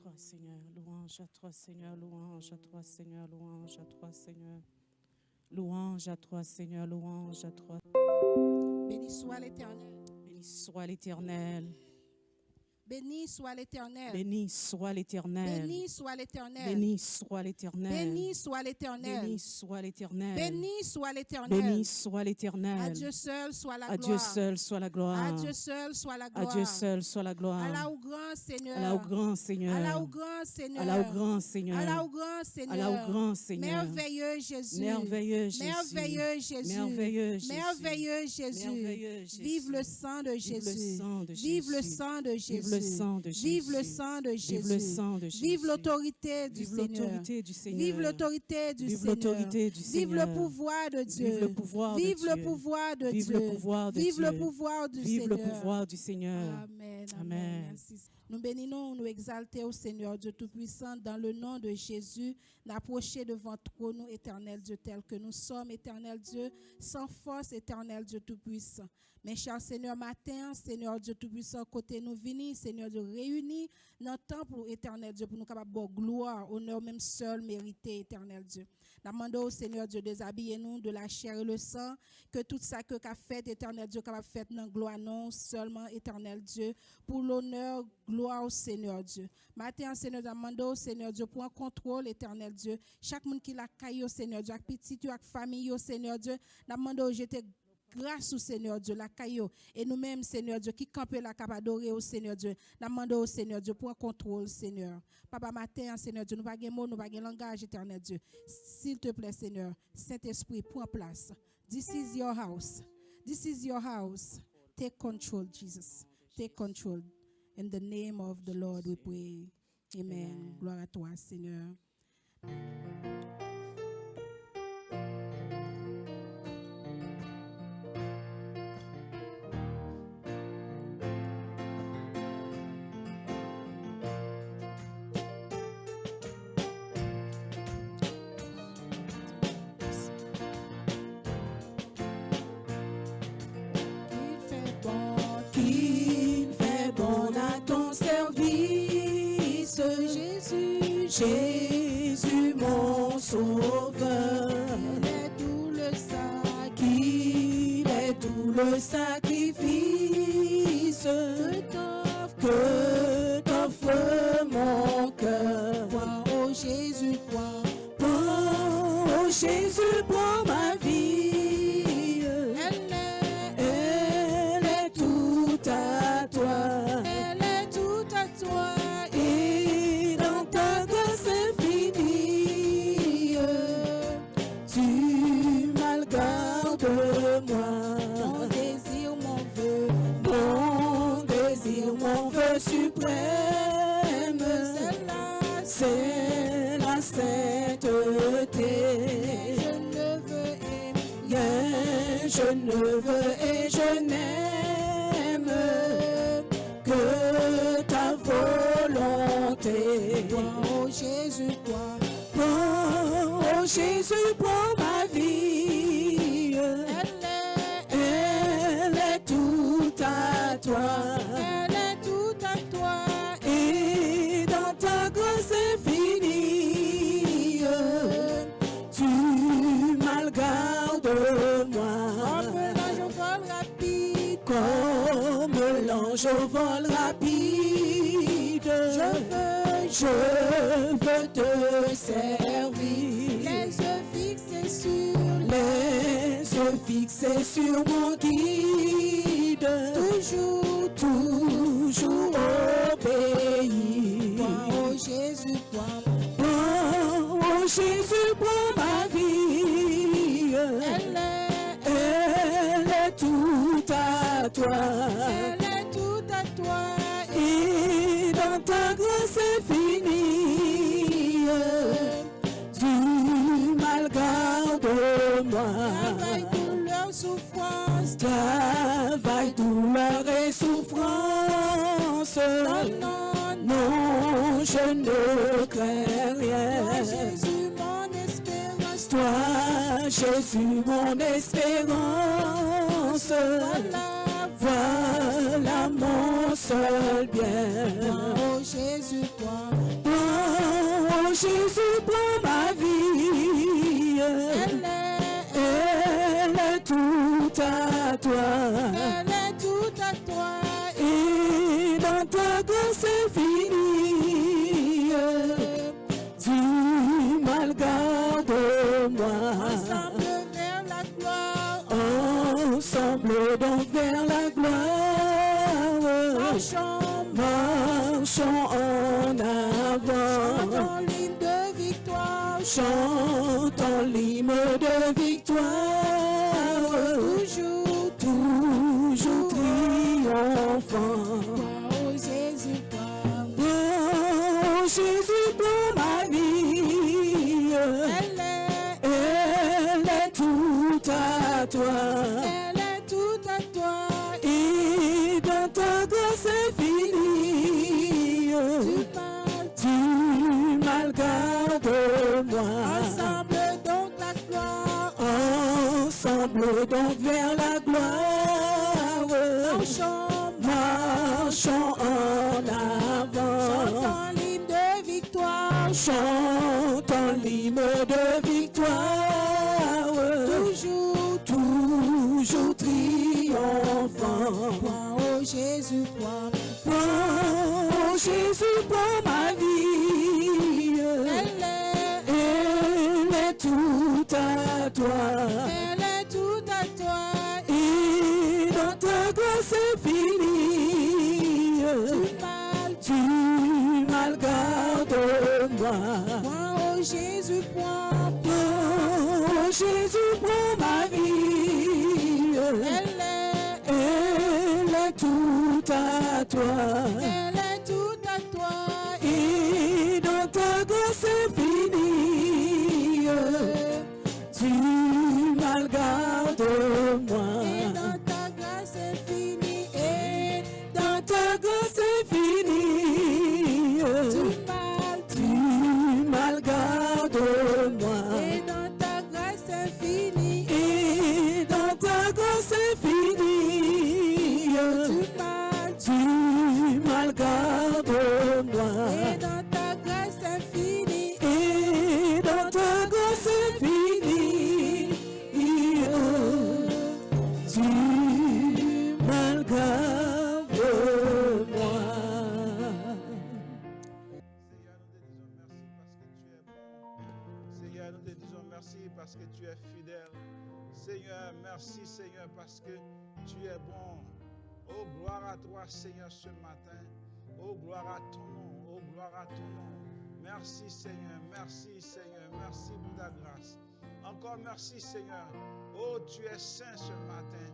toi, Seigneur. Louange à toi, Seigneur. Louange à toi, Seigneur. Louange à toi, Seigneur. Louange à toi, Seigneur. Louange à toi. Béni soit l'Éternel. Béni soit l'Éternel. Béni soit l'Éternel. Béni soit l'Éternel. Béni soit l'Éternel. Béni soit l'Éternel. Béni soit l'Éternel. Béni soit l'Éternel. Béni soit l'Éternel. Béni soit l'Éternel. À Dieu seul soit la À gloire. Dieu seul soit la gloire. À Dieu seul soit la À gloire. Dieu seul soit la gloire. Allah au grand Seigneur. Allah au grand Seigneur. Allah au grand Seigneur. Allah au grand Seigneur. Allah au grand Seigneur. Allah au grand Seigneur. Merveilleux Jésus. Merveilleux Jésus. Merveilleux Jésus. Merveilleux Jésus. Merveilleux Jésus. Merveilleux Jésus. Vive le sang de Vive le Jésus. sang de Vive le Jésus. sang de Jésus. Vive le sang de Jésus. Vive le sang de Vive le Jésus. sang de Jésus. Vive l'autorité du Vive Seigneur. l'autorité du Seigneur. Vive l'autorité du Vive Seigneur. l'autorité du Vive Seigneur. le pouvoir de Dieu. Vive le pouvoir de Vive le Dieu. pouvoir de Vive Dieu. le pouvoir de Vive Dieu. le pouvoir du Vive le Seigneur. pouvoir du Seigneur. Amen. Amen. Amen. Merci. Nous bénissons, nous exaltons au Seigneur Dieu Tout-Puissant dans le nom de Jésus, d'approcher devant toi, nous, éternel Dieu tel que nous sommes, éternel Dieu, sans force, éternel Dieu Tout-Puissant. Mes chers Seigneur, matin, Seigneur Dieu Tout-Puissant, côté nous venir, Seigneur Dieu, réunis dans le temple, éternel Dieu, pour nous capables de gloire, honneur, même seul mérité, éternel Dieu. Nous demandons au Seigneur Dieu, déshabillez-nous de la chair et le sang, que tout ça que qu'a fait, éternel Dieu, capable de faire dans la gloire, non seulement, éternel Dieu, pour l'honneur, gloire au Seigneur Dieu. Matin, Seigneur, nous demandons au Seigneur Dieu, pour un contrôle, éternel Dieu, chaque monde qui l'a caillé au Seigneur Dieu, avec petit, avec famille au Seigneur Dieu, nous demandons au jeter grâce au Seigneur Dieu, la caillou. Et nous-mêmes, Seigneur Dieu, qui campons la capable adorer au Seigneur Dieu. Nous demandons au Seigneur Dieu pour un contrôle, Seigneur. Papa, matin, Seigneur Dieu, nous n'avons pas de mots, nous n'avons pas de langage, éternel Dieu. S'il te plaît, Seigneur, Saint-Esprit, prends place. This is your house. This is your house. Take control, Jesus. Take control. In the name of the Lord we pray. Amen. Gloire à toi, Seigneur. Jésus mon sauveur, qu'il est tout le sacrifice que t'offre mon cœur. Oh Jésus, oh Jésus, prends ma vie, elle est toute à toi. Elle est toute à toi. Suprême, c'est la sainteté. Je ne veux et je n'aime que ta volonté. Oh Jésus, oh Jésus, prends ma vie. Elle est toute à toi. Je vole rapide, je veux te servir. Les yeux fixés sur mon guide, toujours obéir. Oh Jésus, oh Jésus, prends ma vie. Elle est toute à toi. Et dans ta grâce infinie, tu mal gardes-moi. Travail, douleur et souffrance. Non, je ne crains rien. Toi, Jésus, mon espérance. Voilà mon seul bien. Oh Jésus, toi. Oh Jésus, prends ma vie. Elle est toute à toi. Elle est toute à toi. Et dans ta grâce infinie, tu m'as gardé moi. Ensemble vers la gloire. Ensemble donc vers la gloire. Marchons en avant. Chantons l'hymne de victoire. Chantons l'hymne de victoire. Toujours triomphant. Oh Jésus, toi. Oh Jésus, pour ma vie. Elle est toute à toi. Elle est toute à toi. Et dans ta grâce infinie, tu m'as gardé moi. Ensemble donc la gloire. Ensemble donc vers la gloire. Marchons en avant. Chantons l'hymne de victoire. Chantons l'hymne de victoire. Toujours triomphant. Oh Jésus, toi. Oh Jésus, pour ma vie. Elle est toute à toi. Elle est toute à toi. Et dans ta grâce infinie, tu m'as gardé moi. Oh Jésus, prends. Oh Jésus, prends ma vie. Elle est toute à toi. Elle est toute à toi. Et dans ta grâce infinie, tu m'as gardé moi. Et dans ta grâce infinie. Et Dans ta grâce infinie, tu m'as gardé moi. Et dans ta grâce infinie. Et dans ta grâce infinie, tu m'as gardé moi. Et dans ta grâce infinie. Et dans ta grâce infinie, tu m'as gardé moi. Seigneur, nous te disons merci parce que tu es bon. Seigneur, nous te disons merci parce que tu es fidèle. Seigneur, merci Seigneur parce que tu es bon. Oh, gloire à toi Seigneur ce matin. Oh, gloire à ton nom. Oh, gloire à ton nom. Merci Seigneur, merci Seigneur, merci pour ta grâce. Encore merci Seigneur. Oh, tu es saint ce matin.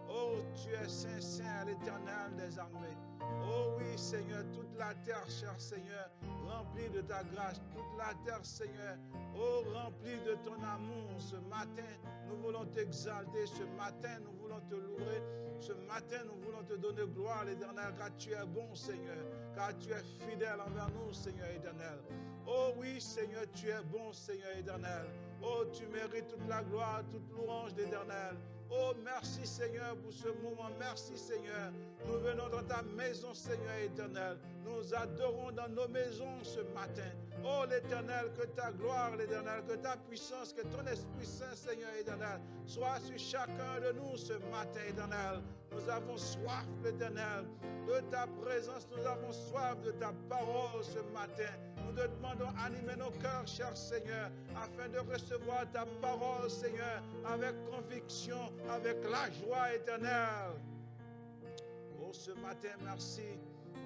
Oh, tu es saint, saint à l'Éternel des armées. Oh oui Seigneur, toute la terre, cher Seigneur, remplie de ta grâce. Toute la terre Seigneur, oh remplie de ton amour. Ce matin, nous voulons t'exalter. Ce matin, nous voulons te louer. Ce matin, nous voulons te donner gloire à l'Éternel, car tu es bon, Seigneur, car tu es fidèle envers nous, Seigneur éternel. Oh oui, Seigneur, tu es bon, Seigneur éternel. Oh, tu mérites toute la gloire, toute louange d'Éternel. Oh, merci, Seigneur, pour ce moment. Merci, Seigneur. Nous venons dans ta maison, Seigneur éternel. Nous adorons dans nos maisons ce matin. Oh, l'Éternel, que ta gloire, l'Éternel, que ta puissance, que ton Esprit Saint, Seigneur éternel, soit sur chacun de nous ce matin, éternel. Nous avons soif, l'Éternel, de ta présence. Nous avons soif de ta parole ce matin. Nous te demandons d'animer nos cœurs, cher Seigneur, afin de recevoir ta parole, Seigneur, avec conviction, avec la joie éternelle. Oh, ce matin, merci.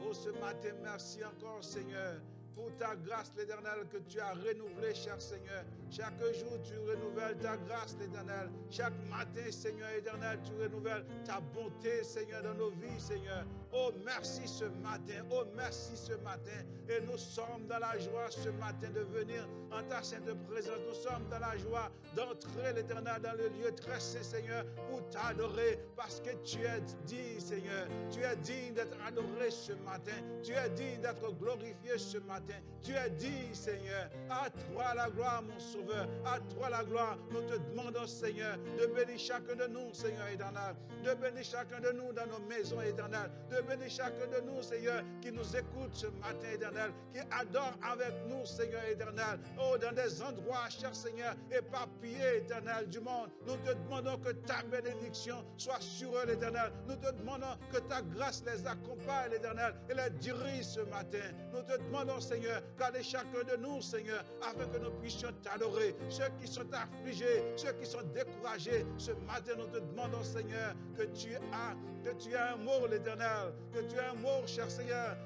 Oh, ce matin, merci encore, Seigneur, pour ta grâce, l'Éternel, que tu as renouvelée, cher Seigneur. Chaque jour, tu renouvelles ta grâce, l'Éternel. Chaque matin, Seigneur éternel, tu renouvelles ta bonté, Seigneur, dans nos vies, Seigneur. Oh, merci ce matin. Oh, merci ce matin. Et nous sommes dans la joie ce matin de venir en ta sainte présence. Nous sommes dans la joie d'entrer, l'Éternel, dans le lieu très saint, Seigneur, pour t'adorer, parce que tu es digne, Seigneur. Tu es digne d'être adoré ce matin. Tu es digne d'être glorifié ce matin. matin. Tu es dit, Seigneur. À toi la gloire, mon Sauveur. À toi la gloire. Nous te demandons, Seigneur, de bénir chacun de nous, Seigneur éternel. De bénir chacun de nous dans nos maisons éternelles. De bénir chacun de nous, Seigneur, qui nous écoute ce matin éternel. Qui adore avec nous, Seigneur éternel. Oh, dans des endroits, cher Seigneur, éparpillés, éternel du monde. Nous te demandons que ta bénédiction soit sur eux, l'éternel. Nous te demandons que ta grâce les accompagne, l'éternel, et les dirige ce matin. Nous te demandons, Seigneur, garde chacun de nous, Seigneur, afin que nous puissions t'adorer. Ceux qui sont affligés, ceux qui sont découragés, ce matin, nous te demandons, Seigneur, que tu as un mot, l'éternel, que tu as un mot, cher Seigneur,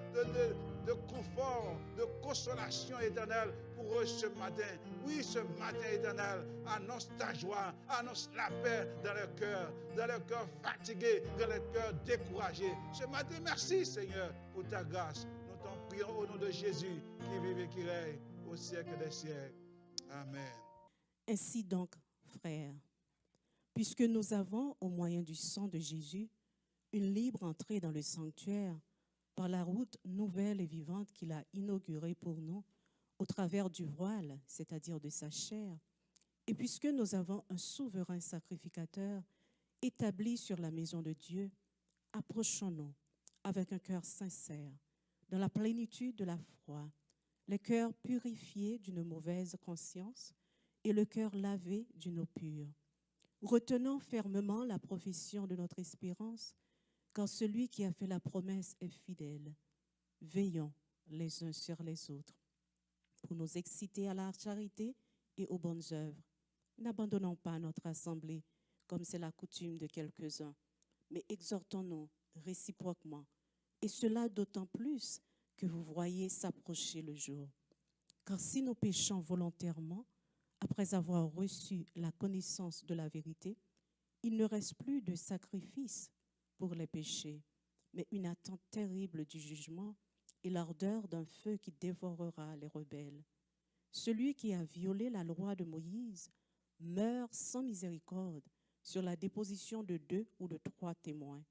de confort, de consolation éternelle pour eux ce matin. Oui, ce matin éternel, annonce ta joie, annonce la paix dans leur cœur fatigué, dans leur cœur découragé. Ce matin, merci Seigneur pour ta grâce. Nous t'en prions au nom de Jésus qui vit et qui règne au siècle des siècles. Amen. Ainsi donc, frères, puisque nous avons, au moyen du sang de Jésus, une libre entrée dans le sanctuaire, par la route nouvelle et vivante qu'il a inaugurée pour nous, au travers du voile, c'est-à-dire de sa chair, et puisque nous avons un souverain sacrificateur établi sur la maison de Dieu, approchons-nous avec un cœur sincère, dans la plénitude de la foi, le cœur purifié d'une mauvaise conscience et le cœur lavé d'une eau pure. Retenons fermement la profession de notre espérance, car celui qui a fait la promesse est fidèle. Veillons les uns sur les autres pour nous exciter à la charité et aux bonnes œuvres. N'abandonnons pas notre assemblée, comme c'est la coutume de quelques-uns, mais exhortons-nous réciproquement, et cela d'autant plus que vous voyez s'approcher le jour. Car si nous péchons volontairement, après avoir reçu la connaissance de la vérité, il ne reste plus de sacrifice pour les péchés, mais une attente terrible du jugement et l'ardeur d'un feu qui dévorera les rebelles. Celui qui a violé la loi de Moïse meurt sans miséricorde sur la déposition de 2 ou de 3 témoins.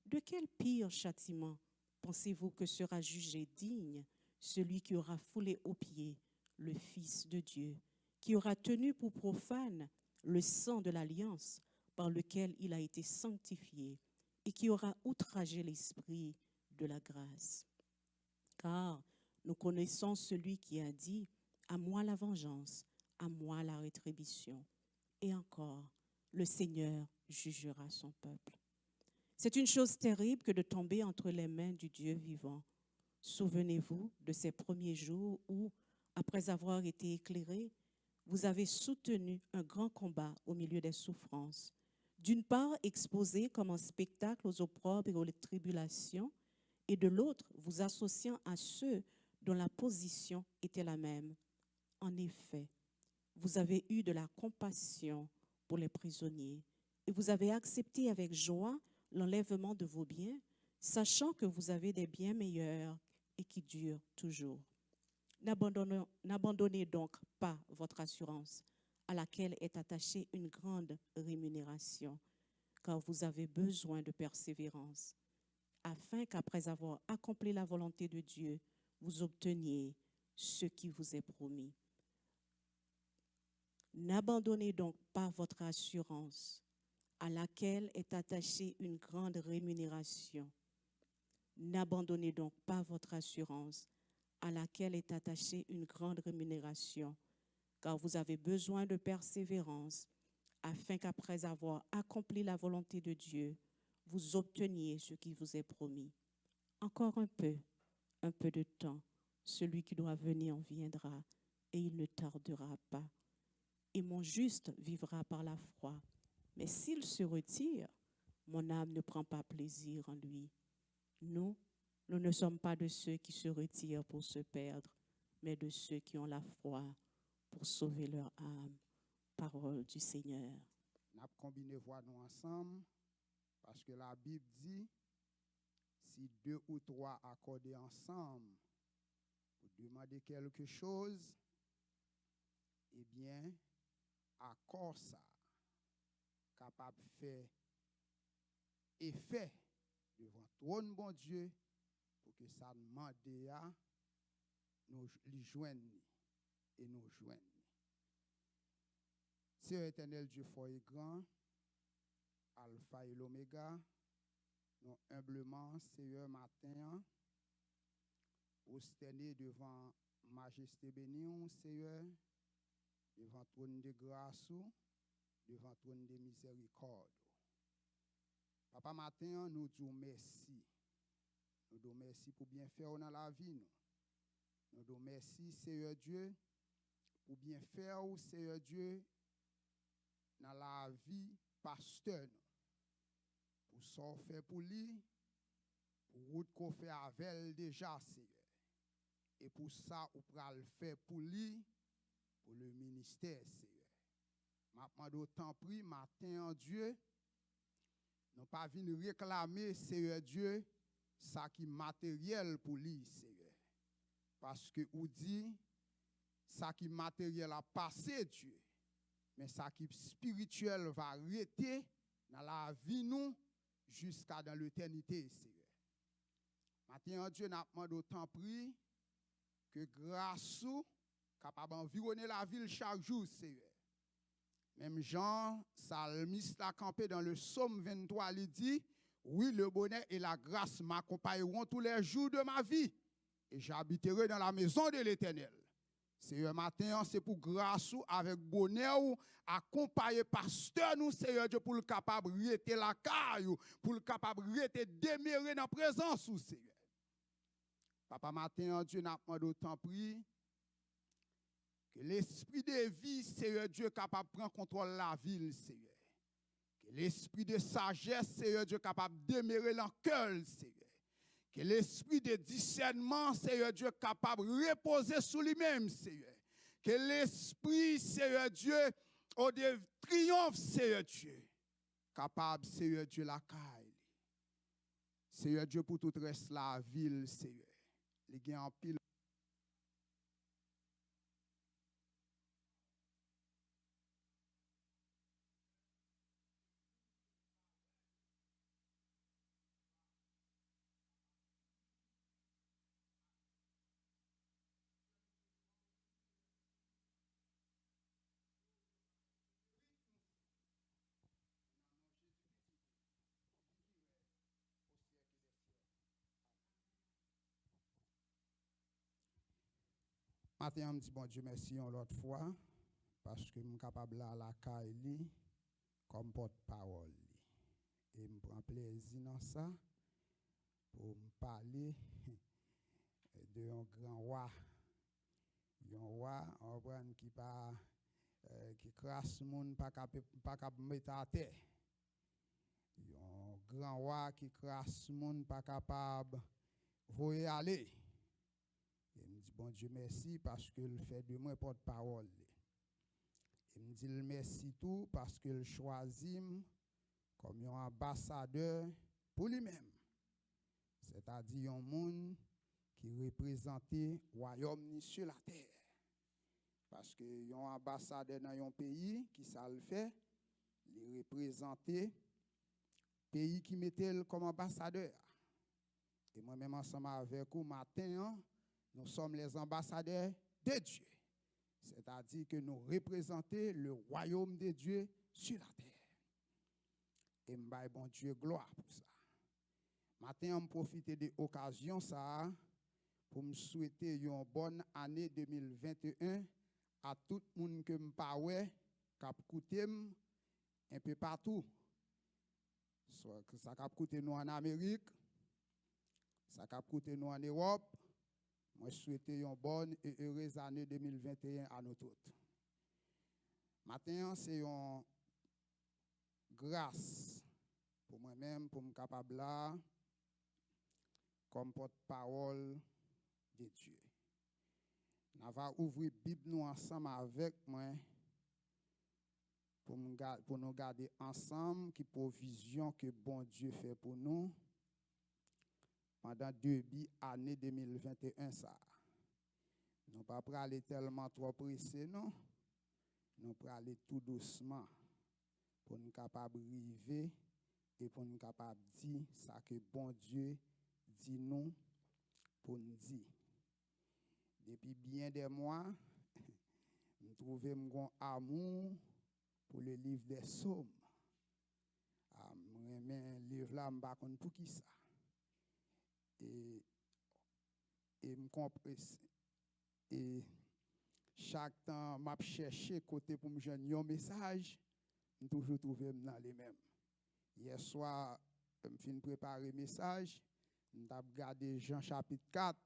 De quel pire châtiment pensez-vous que sera jugé digne celui qui aura foulé aux pieds le Fils de Dieu, qui aura tenu pour profane le sang de l'alliance par lequel il a été sanctifié et qui aura outragé l'esprit de la grâce? Car nous connaissons celui qui a dit « À moi la vengeance, à moi la rétribution ». Et encore, le Seigneur jugera son peuple. C'est une chose terrible que de tomber entre les mains du Dieu vivant. Souvenez-vous de ces premiers jours où, après avoir été éclairés, vous avez soutenu un grand combat au milieu des souffrances. D'une part, exposé comme un spectacle aux opprobres et aux tribulations, et de l'autre, vous associant à ceux dont la position était la même. En effet, vous avez eu de la compassion pour les prisonniers et vous avez accepté avec joie l'enlèvement de vos biens, sachant que vous avez des biens meilleurs et qui durent toujours. N'abandonnez donc pas votre assurance, à laquelle est attachée une grande rémunération, car vous avez besoin de persévérance, afin qu'après avoir accompli la volonté de Dieu, vous obteniez ce qui vous est promis. N'abandonnez donc pas votre assurance, à laquelle est attachée une grande rémunération. N'abandonnez donc pas votre assurance, à laquelle est attachée une grande rémunération, car vous avez besoin de persévérance, afin qu'après avoir accompli la volonté de Dieu, vous obteniez ce qui vous est promis. Encore un peu de temps, celui qui doit venir viendra, et il ne tardera pas. Et mon juste vivra par la foi. Mais s'il se retire, mon âme ne prend pas plaisir en lui. Nous ne sommes pas de ceux qui se retirent pour se perdre, mais de ceux qui ont la foi pour sauver leur âme. Parole du Seigneur. Nous avons combiné voix nous ensemble, parce que la Bible dit, si 2 ou 3 accordés ensemble pour demander quelque chose, eh bien, accord ça, capable de faire effet devant trône bon Dieu, pour que ça demande nous les joindre et nous joindre. Seigneur éternel, Dieu fort et grand, Alpha et l'Oméga, nous humblement, Seigneur, matin, prosterner devant majesté bénie, Seigneur, devant trône de grâce, devant trône de miséricorde. Papa, matin, nous disons merci. Nous disons merci pour bien faire dans la vie. Nous disons merci, Seigneur Dieu, pour bien faire, Seigneur Dieu, dans la vie pasteur. Pour ça qu'on fait pour lui, pour route qu'on fait avec elle déjà, Seigneur. Et pour ça, on peut le faire pour lui, pour le ministère, Seigneur. Maintenant, d'autant pris, matin en Dieu, nous pas venir réclamer, Seigneur Dieu, ça qui est matériel pour lui, Seigneur. Parce que vous dit, ça qui est matériel a passé, Dieu. Mais ça qui est spirituel va arrêter dans la vie, nous, jusqu'à dans l'éternité, Seigneur. Maintenant, Dieu n'a pas d'autant pris que grâce capable d'environner la ville chaque jour, Seigneur. Même Jean, psalmiste, l'a campé dans le psaume 23, il dit, oui, le bonheur et la grâce m'accompagneront tous les jours de ma vie, et j'habiterai dans la maison de l'Éternel. Seigneur, matin, c'est pour grâce avec bonheur, accompagner pasteur nous, Seigneur Dieu, pour le capable de rester la caille, pour le capable de rester demeurer dans la présence, Seigneur. Papa, matin, Dieu n'a pas d'autant pris que l'esprit de vie, Seigneur Dieu, capable de prendre contrôle de la ville, Seigneur. Que l'esprit de sagesse, Seigneur Dieu, capable de demeurer dans le cœur, Seigneur. Que l'esprit de discernement, Seigneur Dieu, capable de reposer sur lui-même, Seigneur. Que l'esprit, Seigneur Dieu, au de triomphe, Seigneur Dieu, capable, Seigneur Dieu, la caille. Seigneur Dieu, pour tout reste la ville, Seigneur. Les gains en pile. Matin, je dis bon Dieu merci une autre fois parce que je suis capable de la caille comme porte-parole. Et je prends plaisir dans ça pour me parler de un grand roi. Un roi, qui crasse le monde, pas capable de mettre à terre. Un grand roi qui crasse le monde, pas capable de voyer aller. Et me dit, bon Dieu, merci parce qu'il fait de moi porte-parole. Et me dit, merci tout parce qu'il choisit comme un ambassadeur pour lui-même. C'est-à-dire un monde qui représente le royaume sur la terre. Parce que y a un ambassadeur dans un pays qui ça le fait, il représente le pays qui mettait comme ambassadeur. Et moi-même ensemble avec vous, matin, nous sommes les ambassadeurs de Dieu. C'est-à-dire que nous représentons le royaume de Dieu sur la terre. Et je bon Dieu gloire pour ça. Maintenant, je profite de l'occasion pour me souhaiter une bonne année 2021 à tout le monde que je parle, qui a écouté un peu partout. Soit que ça a écouté nous en Amérique, ça a écouté nous en Europe. Moi, je souhaite une bonne et heureuse année 2021 à nous tous. Maintenant, c'est une grâce pour moi-même, pour me capable là, comme porte-parole de Dieu. Nous allons ouvrir la Bible nous ensemble avec moi pour nous garder ensemble qui provision que bon Dieu fait pour nous. Pendant 2 années 2021, ça. Nous ne pouvons pas aller tellement trop pressés, non. Nous pouvons aller tout doucement pour nous capables de arriver et pour nous capables de dire ça que bon Dieu dit nous pour nous dire. Depuis bien des mois, je trouvais mon amour pour le livre des psaumes. Mais livre là, je ne sais pas pour qui ça. Et chaque temps, je cherche côté pour me joindre un message, je toujours trouvé dans les mêmes. Hier soir, je me suis préparé un message, je vais regarder Jean chapitre 4.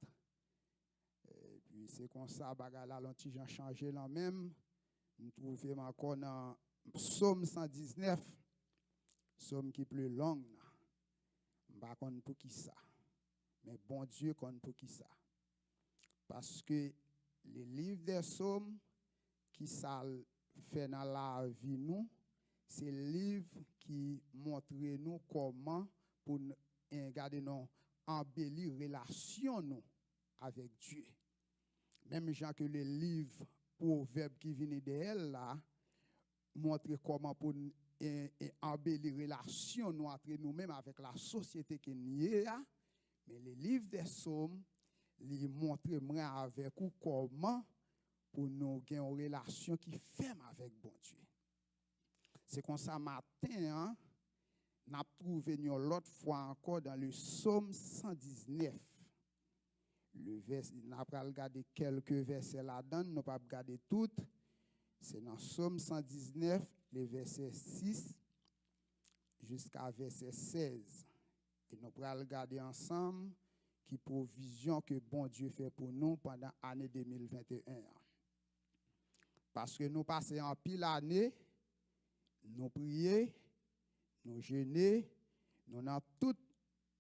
Et puis c'est comme ça, là, Jean changé là même. Je trouve encore dans Psaume 119, Psaume qui est plus long. Je ne sais pas pour qui ça. Mais bon Dieu, pour qui ça. Parce que les livres des psaumes qui ça fait dans la vie nous, c'est le livre qui montre nous comment pour garder nous embellir relation nous avec Dieu. Même gens que le livre Proverbe qui vient d'elle là montre comment pour embellir relation nous entre nous-mêmes avec la société qui nous est. Mais le livre des psaumes lui montre moi avec vous comment pour nous gagner une relation qui ferme avec bon Dieu. C'est comme ça matin, nous avons trouvé une autre fois encore dans le psaume 119. Nous avons regardé quelques versets là-dedans, nous n'avons pas regardé toutes. C'est dans le psaume 119, les versets 6 jusqu'à verset 16. Et nous allons regarder ensemble qui provision que bon Dieu fait pour nous pendant l'année 2021. Parce que nous passons en pile année, nous prions, nous jeûnons, nous avons toute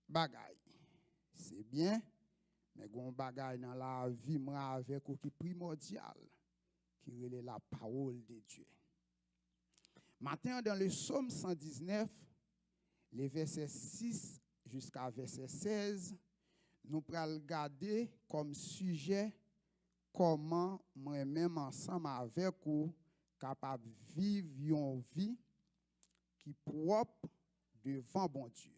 bagaille. C'est bien, mais gon bagaille dans la vie moi avec qui est primordial, qui est la parole de Dieu. Maintenant dans le psaume 119, les versets 6 jusqu'à verset 16, nous allons regarder comme sujet comment moi-même ensemble avec vous capable de vivre une vie qui est propre devant bon Dieu.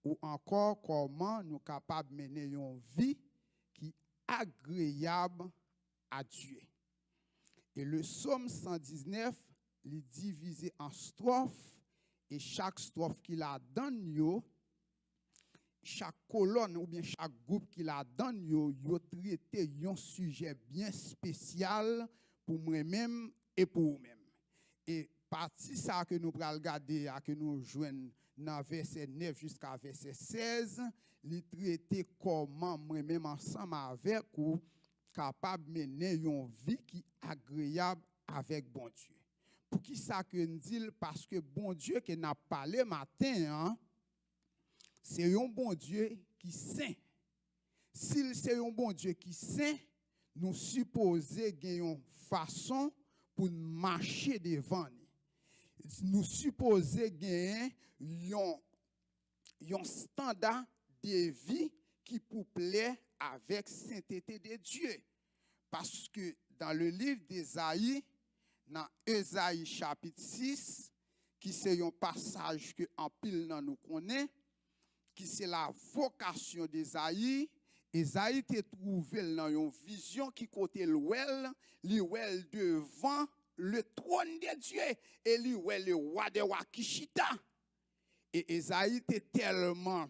Ou encore comment nous sommes capables de mener une vie qui est agréable à Dieu. Et le psaume 119 est divisé en strophes et chaque strophe qu'il a donné, chaque colonne ou bien chaque groupe qu'il a donné, il a traité un sujet bien spécial pour moi-même et pour vous-même. Et partie ça que nous allons regarder, que nous joignons dans verset 9 jusqu'à verset 16, il traite comment moi-même ensemble avec vous capable de mener une vie qui est agréable avec bon Dieu. Pour qui ça que nous dit? Parce que bon Dieu qui n'a parlé matin, c'est un bon Dieu qui saint. S'il c'est un bon Dieu qui saint, nous supposons gagner une façon pour marcher devant nous. Nous supposons gagner un standard de vie qui peut plaire avec sainteté de Dieu. Parce que dans le livre d'Ésaïe, dans Ésaïe chapitre 6, qui c'est un passage que en pile nous connaît, qui c'est la vocation d'Ésaïe. Ésaïe te trouvé dans une vision qui côté l'ouel devant le trône de Dieu et l'ouel le roi de Wakishita. Et Ésaïe était tellement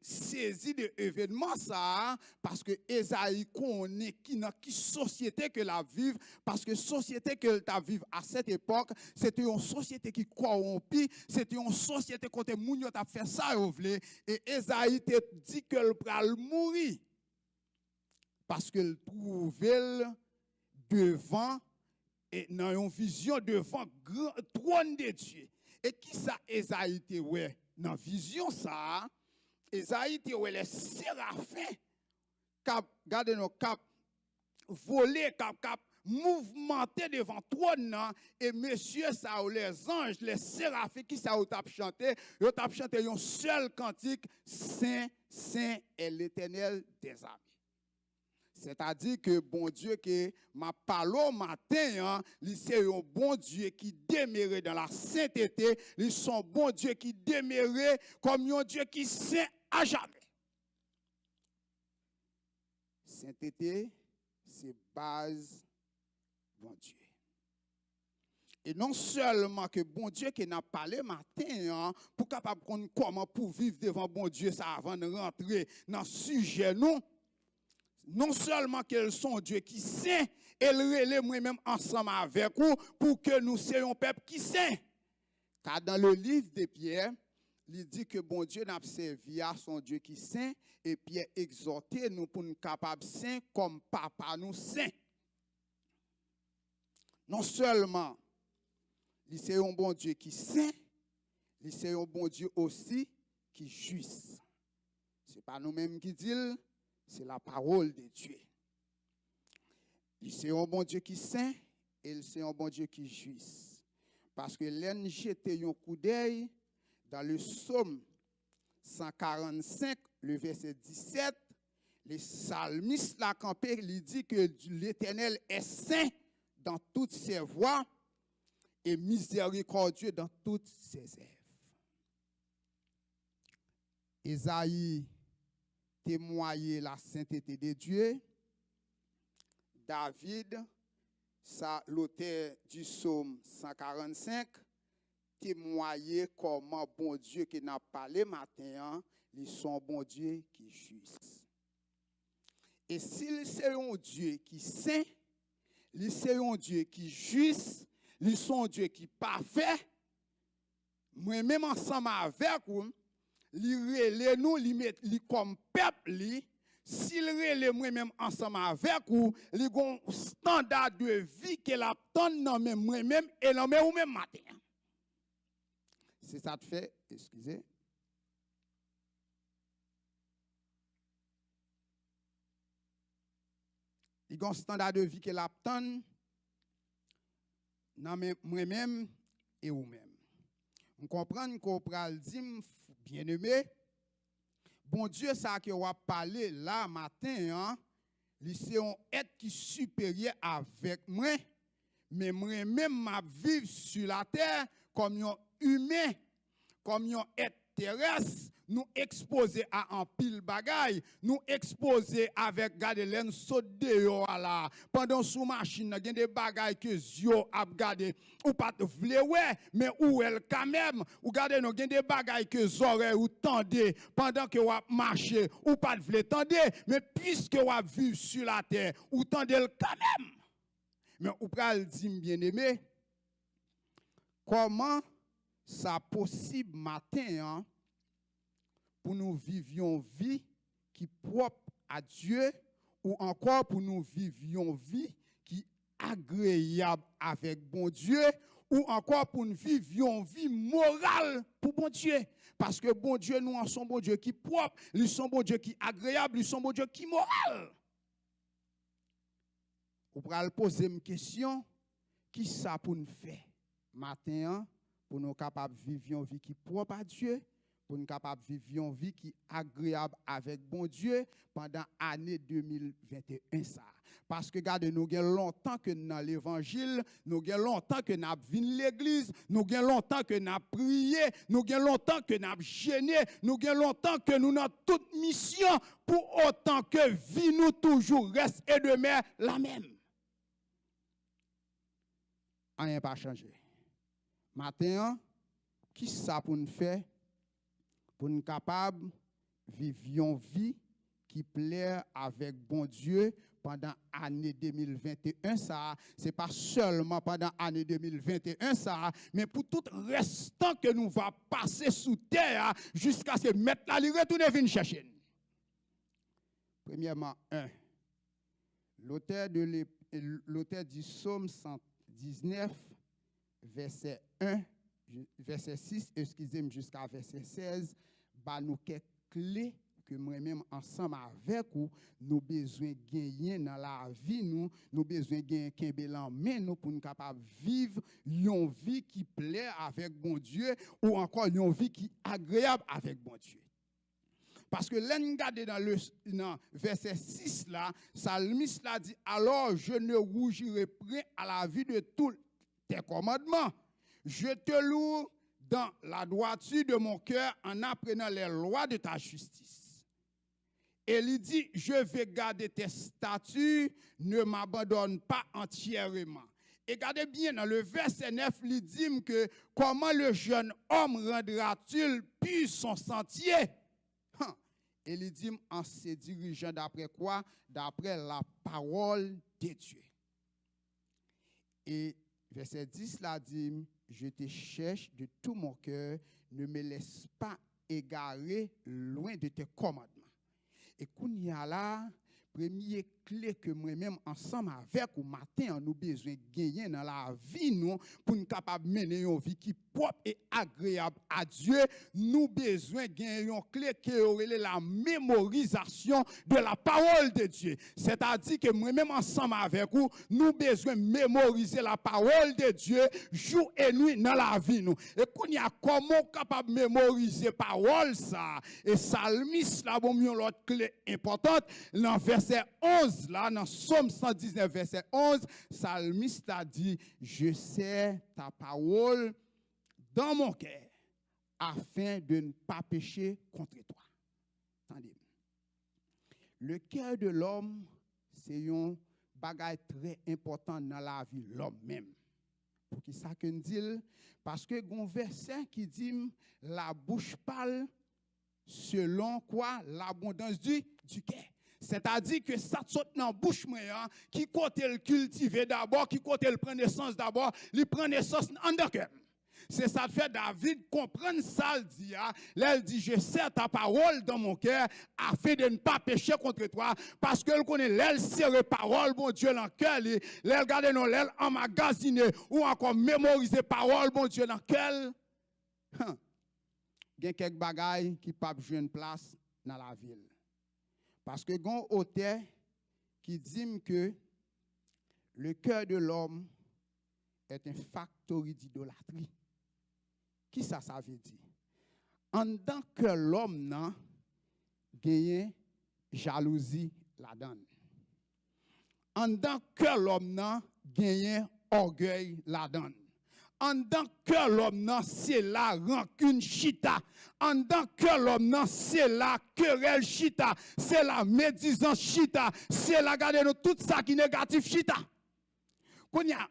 saisi de l'événement ça parce que Ésaïe connaît qui société que la vive parce que société que ta vive à cette époque c'était une société qui corrompue, c'était une société côté moun yo t'a fait ça et Ésaïe te dit que le pral mourir parce que le trouvait devant et dans une vision devant grand trône de Dieu. Et qui ça Ésaïe te ouais dans vision ça Ésaïe te ouais les séraphins cap garder nos cap voler cap mouvementer devant trône et monsieur ça les anges les séraphins qui ça t'a chanté un seul cantique saint saint est l'Éternel des armées. C'est-à-dire que bon Dieu que m'a parlé au matin, c'est un bon Dieu qui demeure dans la sainteté, ils sont bon Dieu qui demeure comme un Dieu qui saint à jamais. sainteté, c'est base bon Dieu. Et non seulement que bon Dieu qui n'a parlé matin, pour capable qu'on comment pour vivre devant bon Dieu ça avant de rentrer dans le sujet non seulement qu'elles sont Dieu qui saint, elle relève moi-même ensemble avec vous pour que nous soyons un peuple qui saint. Car dans le livre de Pierre, il dit que bon Dieu n'a servi à son Dieu qui saint et Pierre exhorté nous pour nous capables saint comme papa nous saint. Non seulement il c'est un bon Dieu qui saint, il c'est un bon Dieu aussi qui juste. Ce n'est pas nous-mêmes qui disons, c'est la parole de Dieu. Il c'est un bon Dieu qui saint et c'est un bon Dieu qui juste. Parce que l'en jeté un coup d'œil dans le psaume 145, le verset 17, le psalmiste l'a campé, il dit que l'Éternel est saint dans toutes ses voies et miséricordieux dans toutes ses œuvres. Ésaïe témoignait la sainteté de Dieu. David, l'auteur du psaume 145, témoignait comment bon Dieu qui n'a pas parlé matin, il son bon Dieu qui est juste. Et s'il c'est un Dieu qui saint, il c'est un Dieu qui est juste, ils sont Dieu qui est parfait. Moi-même ensemble avec vous, li relè nous, li comme peuple, s'il relè moi-même ensemble avec vous, li gon standard de vie qu'elle attend dans moi-même et dans moi-même matin. C'est ça te fait, excusez. Li gon standard de vie qu'elle attend dans moi-même et vous-même. On comprend qu'on pral dire bien-aimé, bon Dieu ça que on parlé là matin, c'est un être qui est supérieur avec moi, mais moi-même m'a vivre sur la terre comme un humain, comme un être terrestre, nous exposer à un pile bagaille, nous exposer avec gadelen saute dehors là pendant sous machine il y a des bagailles que yo a regarder ou pas vle ouais mais ou elle quand même ou garder nous des bagailles que oreilles ou tendez pendant que vous marcher ou pas vle tendez mais puisque vous vivre sur la terre ou tendez quand même mais ou pral dit bien-aimé comment ça possible matin pour nous vivions vie qui est propre à Dieu ou encore pour nous vivions vie qui est agréable avec bon Dieu ou encore pour nous vivions vie morale pour bon Dieu. Parce que bon Dieu, nous en sommes bon Dieu qui est propre, nous sommes bon Dieu qui est agréable, nous sommes bon Dieu qui est moral. Vous pouvez poser une question, qui ça pour nous faire matin pour nous capables de vivre une vie qui est propre à Dieu? Pour nous capables de vivre une vie qui est agréable avec bon Dieu pendant l'année 2021. Ça. Parce que, regardez, nous avons longtemps que dans l'évangile, nous avons longtemps que nous avons vu l'église, nous avons longtemps que nous avons prié, nous avons longtemps que nous avons gêné, nous avons longtemps que nous avons toute mission pour autant que vie nous toujours reste et demeure la même. Rien n'a pas changé. Maintenant, qui ça pour nous faire? Pour nous capables de vivre une vie qui plaît avec bon Dieu pendant l'année 2021, ça, ce n'est pas seulement pendant l'année 2021, ça, mais pour tout restant que nous va passer sous terre jusqu'à ce mettre la ligne retourner venir chercher. Premièrement, l'auteur du psaume 119, verset 1, verset 6, excusez-moi, jusqu'à verset 16, bah nous quelques clés que moi-même ensemble avec vous, nous besoin gagner dans la vie, nous besoin gagner qu'un en main nous pour nous capable vivre une vie qui plaît avec bon Dieu ou encore une vie qui est agréable avec bon Dieu. Parce que là, nous regardons dans le verset 6 là, Psalmiste l'a dit, alors je ne rougirai point à la vie de tous tes commandements. Je te loue dans la droiture de mon cœur en apprenant les lois de ta justice. Et il dit, je vais garder tes statuts, ne m'abandonne pas entièrement. Et regardez bien, dans le verset 9, il dit que comment le jeune homme rendra-t-il pur son sentier? Et il dit en se dirigeant d'après quoi? D'après la parole de Dieu. Et verset 10 là dit, je te cherche de tout mon cœur, ne me laisse pas égarer loin de tes commandements. Et qu'on y a là, première clé que moi-même ensemble avec ou matin nous besoin de gagner dans la vie nous pour nous capable mener une vie qui propre et agréable à Dieu, nous besoin de gagner une clé qui est la mémorisation de la parole de Dieu. C'est-à-dire que moi-même ensemble avec vous, nous besoin de mémoriser la parole de Dieu jour et nuit dans la vie nous. Et qu'on y a comment capable de mémoriser la parole ça. Et Psalmiste là bon mieux l'autre clé importante dans verset 11 là, dans Psaume 119, verset 11, Psalmiste a dit, je sais ta parole dans mon cœur, afin de ne pas pécher contre toi. Attendez. Le cœur de l'homme, c'est un bagage très important dans la vie de l'homme même. Pour qui ça que nous dit? Parce que il y a un verset qui dit, la bouche parle selon quoi? L'abondance du cœur. C'est-à-dire que ça saute dans la bouche, qui côté le cultiver d'abord, qui côté le prendre naissance d'abord, il prend naissance en le cœur. C'est ça que fait David comprendre ça, il dit, je sais ta parole dans mon cœur, afin de ne pas pécher contre toi, parce que il connaît l'aile serre parole, bon Dieu, dans le cœur, l'aile garder nos l'aile emmagasiné, ou encore mémoriser parole, bon Dieu, dans le cœur. Il y a quelques bagailles qui ne peuvent pas jouer une place dans la ville. Parce que il y a un auteur qui dit que le cœur de l'homme est un factory d'idolâtrie. Qui ça veut dire? En tant que l'homme n'a gagné jalousie la donne. En tant que l'homme n'a gagné orgueil la donne. En tant que l'homme n'a c'est la rancune chita. En tant que l'homme n'a c'est la querelle chita. C'est la médisance chita. C'est la garder tout ça qui est négatif chita. Qu'on y a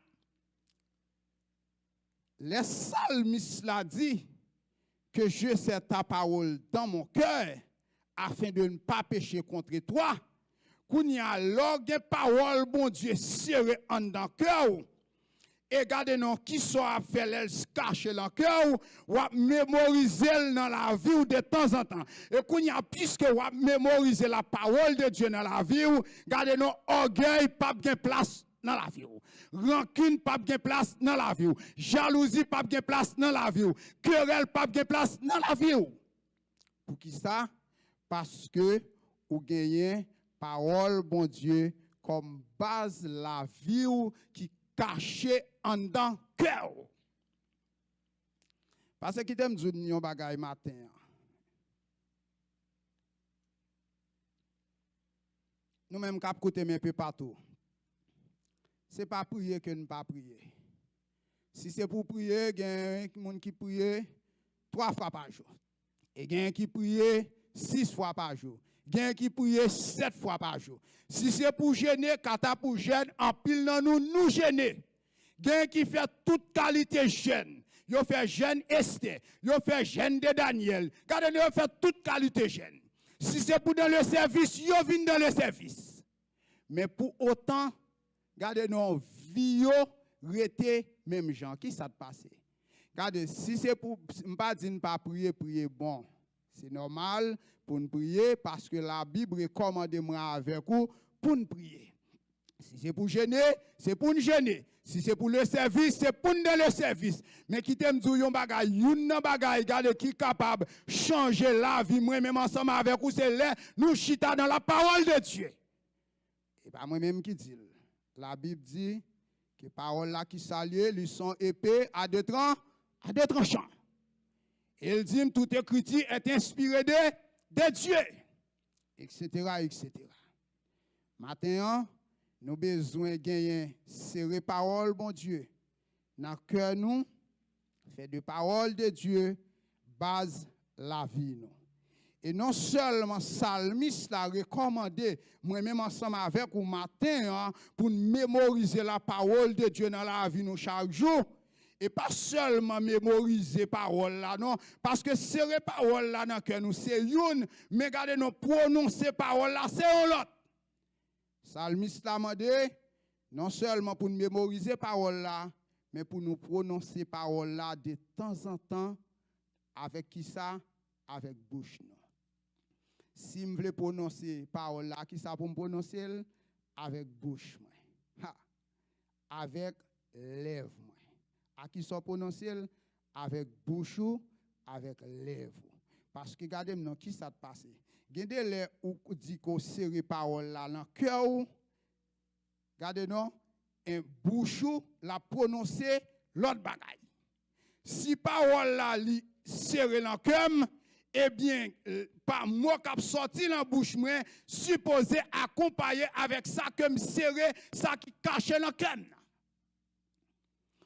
les psalmistes l'a dit que je sais ta parole dans mon cœur afin de ne pas pécher contre toi. Qu'on y a l'orgue parole bon Dieu serré en dans cœur. Et regardez non qui soit fait elle cacher dans cœur ou mémoriser dans la vie ou de temps en temps. Et qu'on y a puisque ou mémoriser la parole de Dieu dans la vie ou regardez non orgueil pas bien place dans la vie. Rancune pas bien place dans la vie. Jalousie pas bien place dans la vie. Querelle pas bien place dans la vie. Pour qui ça? Parce que vous gagnez parole bon Dieu comme base la vie qui cachée en dans cœur. Parce que qui t'aime dire un bagay matin. Nous même cap côté un peu partout. C'est pas prier que nous pas prier. Si c'est pour prier, il y a des gens qui prient 3 fois par jour. Et il y a des qui prient 6 fois par jour. Il y a des qui prient 7 fois par jour. Si c'est pour gêner, quand pour gêner, en pile dans nous gêner. Il y a des qui fait toute qualité gêne. Ils fait gêne Esther. Ils fait gêne de Daniel. Quand ils fait toute qualité gêne. Si c'est pour dans le service, ils viennent dans le service. Mais pour autant, regardez nos vies rete même gens qui ça passe. Regardez si c'est pour pas dire pas prier bon. C'est normal pour nous prier parce que la Bible recommande moi avec vous pour nous prier. Si c'est pour gêner, c'est pour nous gêner. Si c'est pour le service, c'est pour nous dans le service. Mais qui t'aime dire yon bagay, regardez qui est capable de changer la vie moi même ensemble avec vous c'est là nous chita dans la parole de Dieu. Et pas moi-même qui dit. La Bible dit que les paroles là qui s'allient, ils sont épais à deux tranchants. Il dit toute écriture est inspirée de Dieu, etc., etc. Maintenant, nous avons besoin de gagner ces paroles, bon Dieu, dans le cœur nous, fait de paroles de Dieu, base la vie nous. Et non seulement Salmiste l'a recommandé, moi-même ensemble avec vous matin, hein, pour mémoriser la parole de Dieu dans la vie nous chaque jour. Et pas seulement mémoriser parole là, non, parce que serrer parole là dans le cœur nous, c'est une, mais regardez nous prononcer parole là, c'est l'autre. Salmiste l'a demandé, non seulement pour nous mémoriser parole là, mais pour nous prononcer parole là de temps en temps, avec qui ça? Avec bouche. Si je veux prononcer parole là, qui ça pour me prononcer? Avec bouche. Avec lèvres. À qui ça prononcer? Avec bouche ou avec lèvres. Parce que regardez maintenant qui ça te passe. Regardez les ou dit qu'on serre parole là dans le cœur. Regardez non, un bouche la prononcer l'autre bagaille. Si parole là li serré dans le cœur, eh bien, par moi qui sorti dans la bouche, moi, supposé accompagner avec ça que me serré, ça qui caché dans le cœur.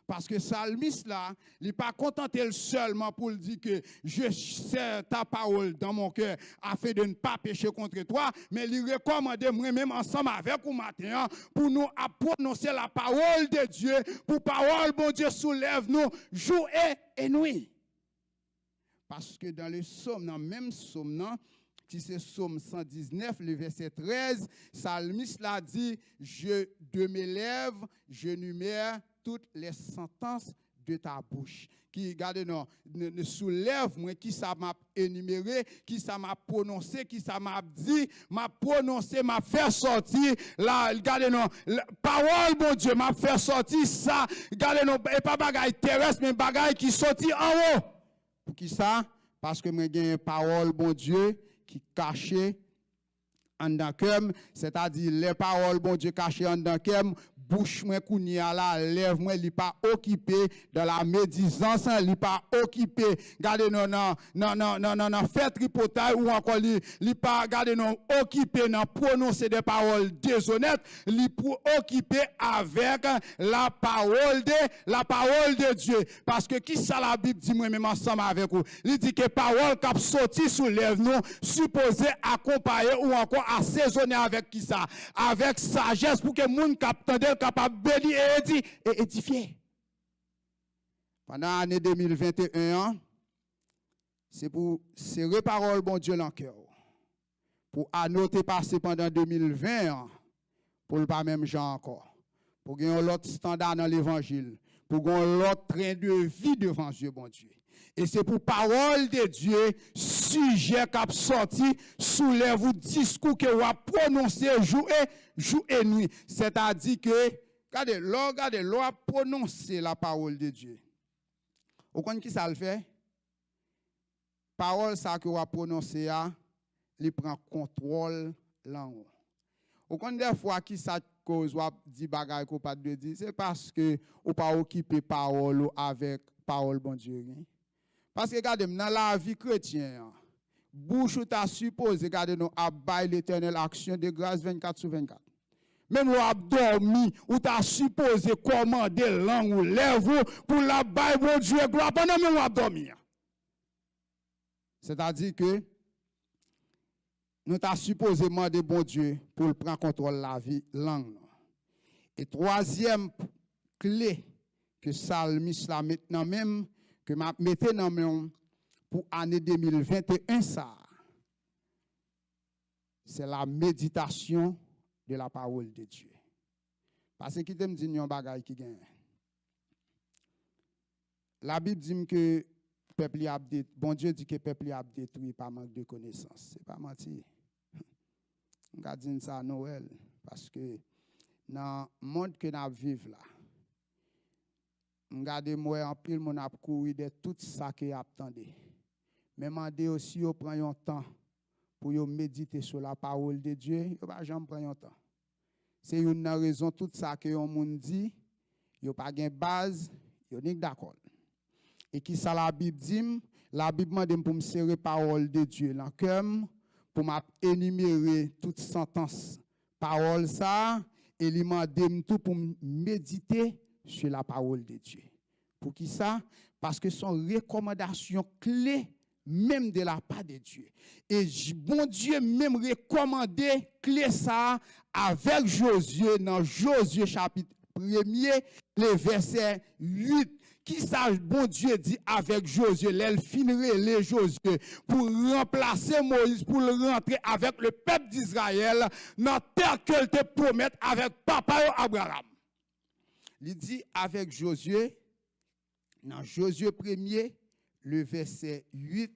Parce que Salmiste là, il n'est pas contenté seulement pour dire que je serre ta parole dans mon cœur afin de ne pas pécher contre toi, mais il recommande moi-même ensemble avec vous matin pour nous prononcer la parole de Dieu, pour parole, bon Dieu, soulève nous jour et nuit. Parce que dans le psaume, dans le même psaume, qui c'est psaume 119, le verset 13, Salmiste l'a dit, de mes lèvres, je numère toutes les sentences de ta bouche. Qui, regardez, non, ne soulève moi, qui ça m'a énuméré, qui ça m'a prononcé, qui ça m'a dit, m'a prononcé, m'a fait sortir, là, regardez, non, parole, bon Dieu, m'a fait sortir ça, regardez, non, et pas bagaille terrestre, mais bagaille qui sortit en haut. Pour qui ça? Parce que moi, j'ai une parole, bon Dieu, qui cachée en dedans cœur, c'est-à-dire les paroles, bon Dieu, cachées en dedans cœur, bouche moi kounia la lèvre moi li pas occupé dans la médisance, li pas occupé regardez non fait tripotaille ou encore li pas regardez non occupé dans prononcer des paroles déshonnêtes, li pour occupé avec la parole de Dieu, parce que qui ça la Bible dit moi même ensemble avec vous, il dit que parole qui sorti sous lèvre nous supposé accompagner ou encore assaisonner avec qui ça, avec sagesse pour que monde capte capable de bénir et édifier. Pendant l'année 2021, c'est pour serrer parole bon Dieu dans le cœur. Pour annoter passer pendant 2020, pour le pas même genre encore. Pour gagner l'autre standard dans l'évangile. Pour gagner l'autre train de vie devant Dieu, bon Dieu. Et c'est pour parole de Dieu, sujet qui a sorti, soulève ou discours que vous avez prononcé jour et nuit. C'est-à-dire que, regardez, l'on a prononcé la parole de Dieu. Vous comprenez qui ça le fait? Parole ça que vous avez prononcé, il prend contrôle là. Vous comprenez des fois qui ça cause ou dit bagaille qu'on pas de dire, c'est parce que vous pas occupé parole avec parole bon Dieu. Parce que regardez, dans la vie chrétienne, bouche ou ta supposé, regardez, nous abaille l'éternelle action de grâce 24/24. Même ou abdormi, ou ta supposé commander langue ou lèvres pour la baille bon Dieu gloire pendant même ou abdormi. C'est-à-dire que nous t'a supposé demander bon Dieu pour prendre contrôle de la vie langue. Et troisième clé que Salmiste là maintenant même que m'a mettez dans main pour année 2021 ça, c'est la méditation de la parole de Dieu. Parce que qui te me dit un bagage qui gagne. La Bible dit que peuple a bon Dieu dit que peuple a détruit par manque de connaissance. C'est pas menti. On va dire ça à Noël parce que dans le monde que nous vivons là, regardez moi en pile mon a couru de tout ça que attendez. Mais mandez aussi au prend un temps pour méditer sur la parole de Dieu, yo pas jamais prend un temps. C'est une raison tout ça que on monde dit, yo pas gain base, yo n'est d'accord. Et qui ça la Bible dit? La Bible mande pour me serrer parole de Dieu dans cœur pour m'énumérer toute sentence parole ça et lui mande tout pour méditer sur la parole de Dieu. Pour qui ça? Parce que son recommandation clé même de la part de Dieu. Et bon Dieu même recommandé clé ça avec Josué dans Josué chapitre 1er, le verset 8. Qui ça, bon Dieu dit avec Josué, l'elle finirait les Josué pour remplacer Moïse, pour le rentrer avec le peuple d'Israël dans terre qu'elle te promette avec papa Abraham. Il dit avec Josué, dans Josué 1er, le verset 8,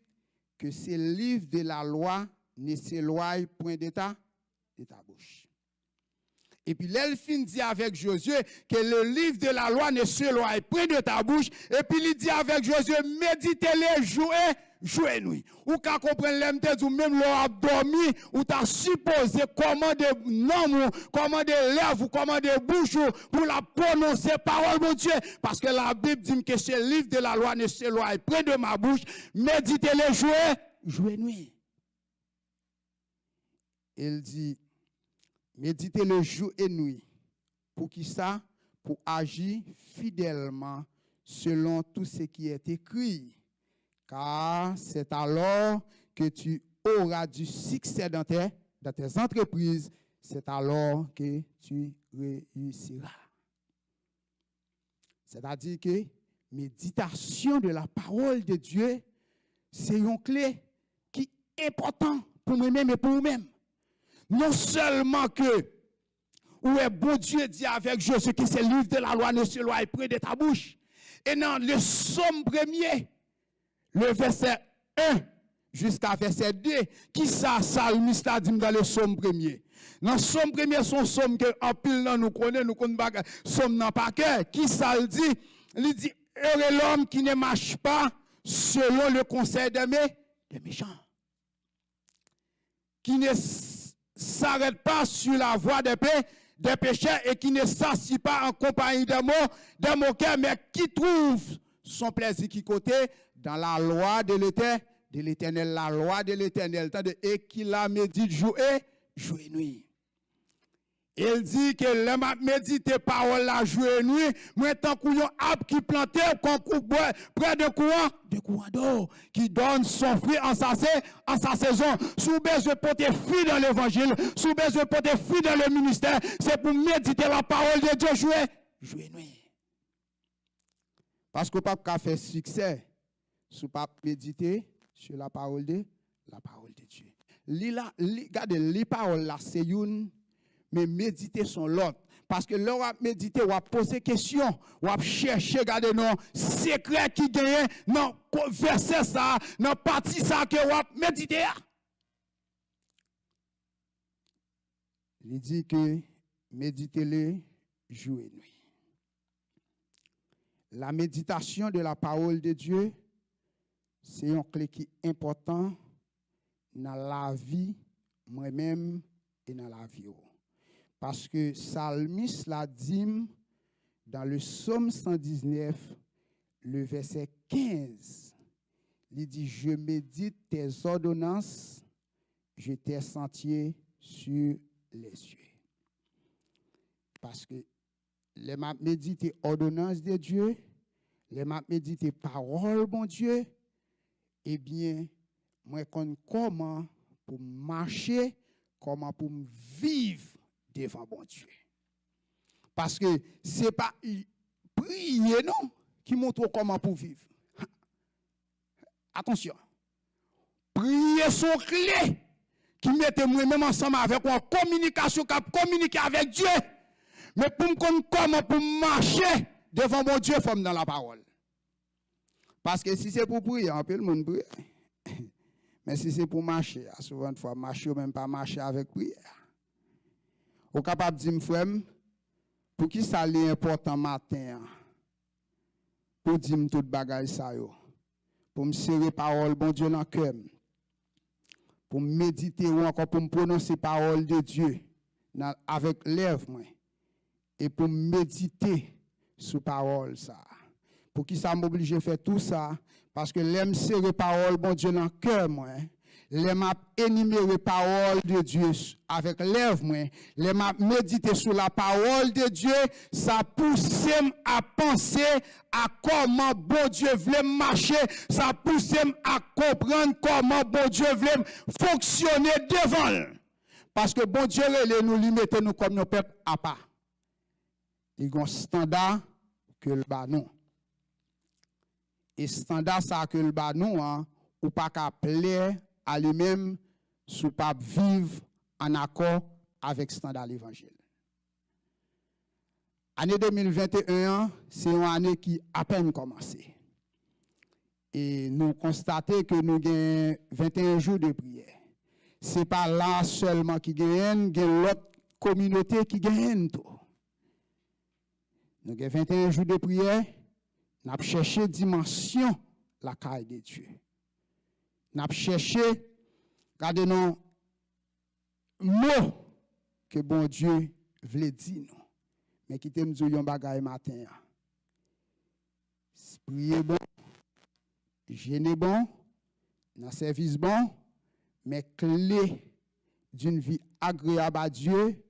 que ce livre de la loi ne s'éloigne point de ta bouche. Et puis, l'Elphine dit avec Josué que le livre de la loi ne s'éloigne point de ta bouche. Et puis, il dit avec Josué, méditez-les, jouez nuit. Ou qu'à comprendre l'MT, ou même l'on dormi, ou t'as supposé comment de nom, comment de lèvres, comment de bouche, pour la prononcer parole de Dieu. Parce que la Bible dit que ce livre de la loi ne s'éloigne près de ma bouche. Méditez-les, jouez nuit. Il dit, méditez le jour et nuit. Pour qui ça? Pour agir fidèlement selon tout ce qui est écrit. Car c'est alors que tu auras du succès dans tes entreprises. C'est alors que tu réussiras. C'est-à-dire que méditation de la parole de Dieu, c'est une clé qui est importante pour moi-même et pour vous-même. Non seulement que, où est bon Dieu dit avec Josué que ce livre de la loi ne s'éloigne près de ta bouche. Et dans le psaume 1er, le verset 1 jusqu'à verset 2, qui ça, salmiste a dit dans le psaume 1er. Dans le psaume 1er, son psaume que en pile nous connaissons psaume dans pas cœur. Qui ça le dit? Il dit, heureux l'homme qui ne marche pas selon le conseil des méchants. Qui ne s'arrête pas sur la voie des pécheurs et qui ne s'assit pas en compagnie des moqueurs, mais qui trouve son plaisir qui côté dans la loi de l'Éternel, la loi de l'Éternel, et qui la médite jour et nuit. Il dit que le méditer parole la jour et nuit, moi tant qu'on arbre qui planté près de courant d'eau, qui donne son fruit en sa saison. Sous besoin de porter fruit dans l'évangile, sous besoin de porter fruit dans le ministère, c'est pour méditer la parole de Dieu jour et nuit. Parce que pas qu'à faire succès, sous pas méditer sur la parole de Dieu. Regardez, les paroles là, c'est une, mais méditer son l'autre. Parce que là, on va méditer, on va poser question, on va chercher, regardez, non, secret qui gagne, non, verset ça, non, partie ça que on va méditer. Il dit que méditez-le jour et nuit. La méditation de la parole de Dieu, c'est une clé qui est importante dans la vie, moi-même, et dans la vie. Parce que Psalmiste l'a dit dans le psaume 119, le verset 15. Il dit, je médite tes ordonnances, je tes sentiers sur les cieux. Parce que les m'a méditer ordonnances de Dieu, les m'a méditer parole bon Dieu, eh bien, moi comment pour marcher, comment pour vivre devant bon Dieu. Parce que ce n'est pas prier, non, qui montre comment pour vivre. Attention. Prier son clé qui mette moi-même ensemble avec une communication, qui communique avec Dieu. Mais pour me connaître comment pour marcher devant mon Dieu, il faut dans la parole. Parce que si c'est pour prier, on peut le monde prier. Mais si c'est pour marcher, souvent, il faut marcher ou même pas marcher avec prière. Ou capable de dire, frère, pour qui ça est important matin, pour dire tout bagage ça yo, pour me serrer parole bon Dieu dans le cœur, pour méditer ou encore pour me prononcer parole de Dieu avec lèvres, et pour méditer sur parole ça. Pour qui ça m'oblige à faire tout ça, parce que l'aime serrer parole bon Dieu dans le cœur, les m'a énuméré parole de Dieu avec lèvres moi, les m'a médité sur la parole de Dieu, ça pousse à penser à comment bon Dieu voulait marcher, ça pousse à comprendre comment bon Dieu voulait fonctionner devant. Parce que bon Dieu nous limite nous comme nos peuples à part. Il y a un standard que le bas nous. Et standard ça que le bas nous ou pas qu'à plaire à lui-même sous pas vivre en accord avec standard l'évangile. Année 2021, c'est une année qui a à peine commencé. Et nous constatons que nous avons 21 jours de prière. Ce n'est pas là seulement qui gagne, il y a l'autre communauté qui gagne tout. Nous avons 21 jours de prière, nous avons cherché dimension la caille de Dieu. Nous avons cherché, regardez nos mots que bon Dieu voulait dire nous. Mais qui t'aime dire un bagage matin. Prier bon, jeûner bon, dans service bon, mais clé d'une vie agréable à Dieu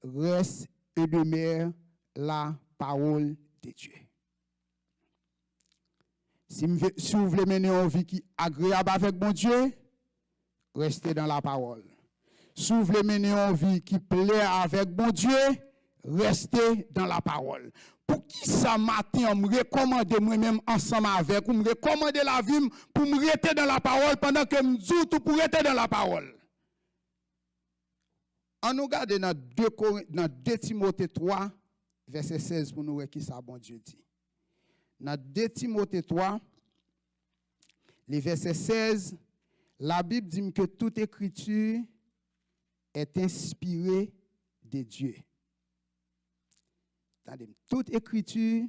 reste et demeure la parole de Dieu. Si vous voulez mener une vie qui est agréable avec bon Dieu, restez dans la parole. Si vous voulez mener une vie qui plaît avec bon Dieu, restez dans la parole. Pour qui ça matin, me recommander moi-même ensemble avec, ou me recommander la vie pour me rester dans la parole pendant que me dis tout pour rester dans la parole. On nous regarde dans 2 Timothée 3, verset 16 pour nous voir qui ça bon Dieu dit. Dans 2 Timothée 3, les versets 16, la Bible dit que toute écriture est inspirée de Dieu. Toute écriture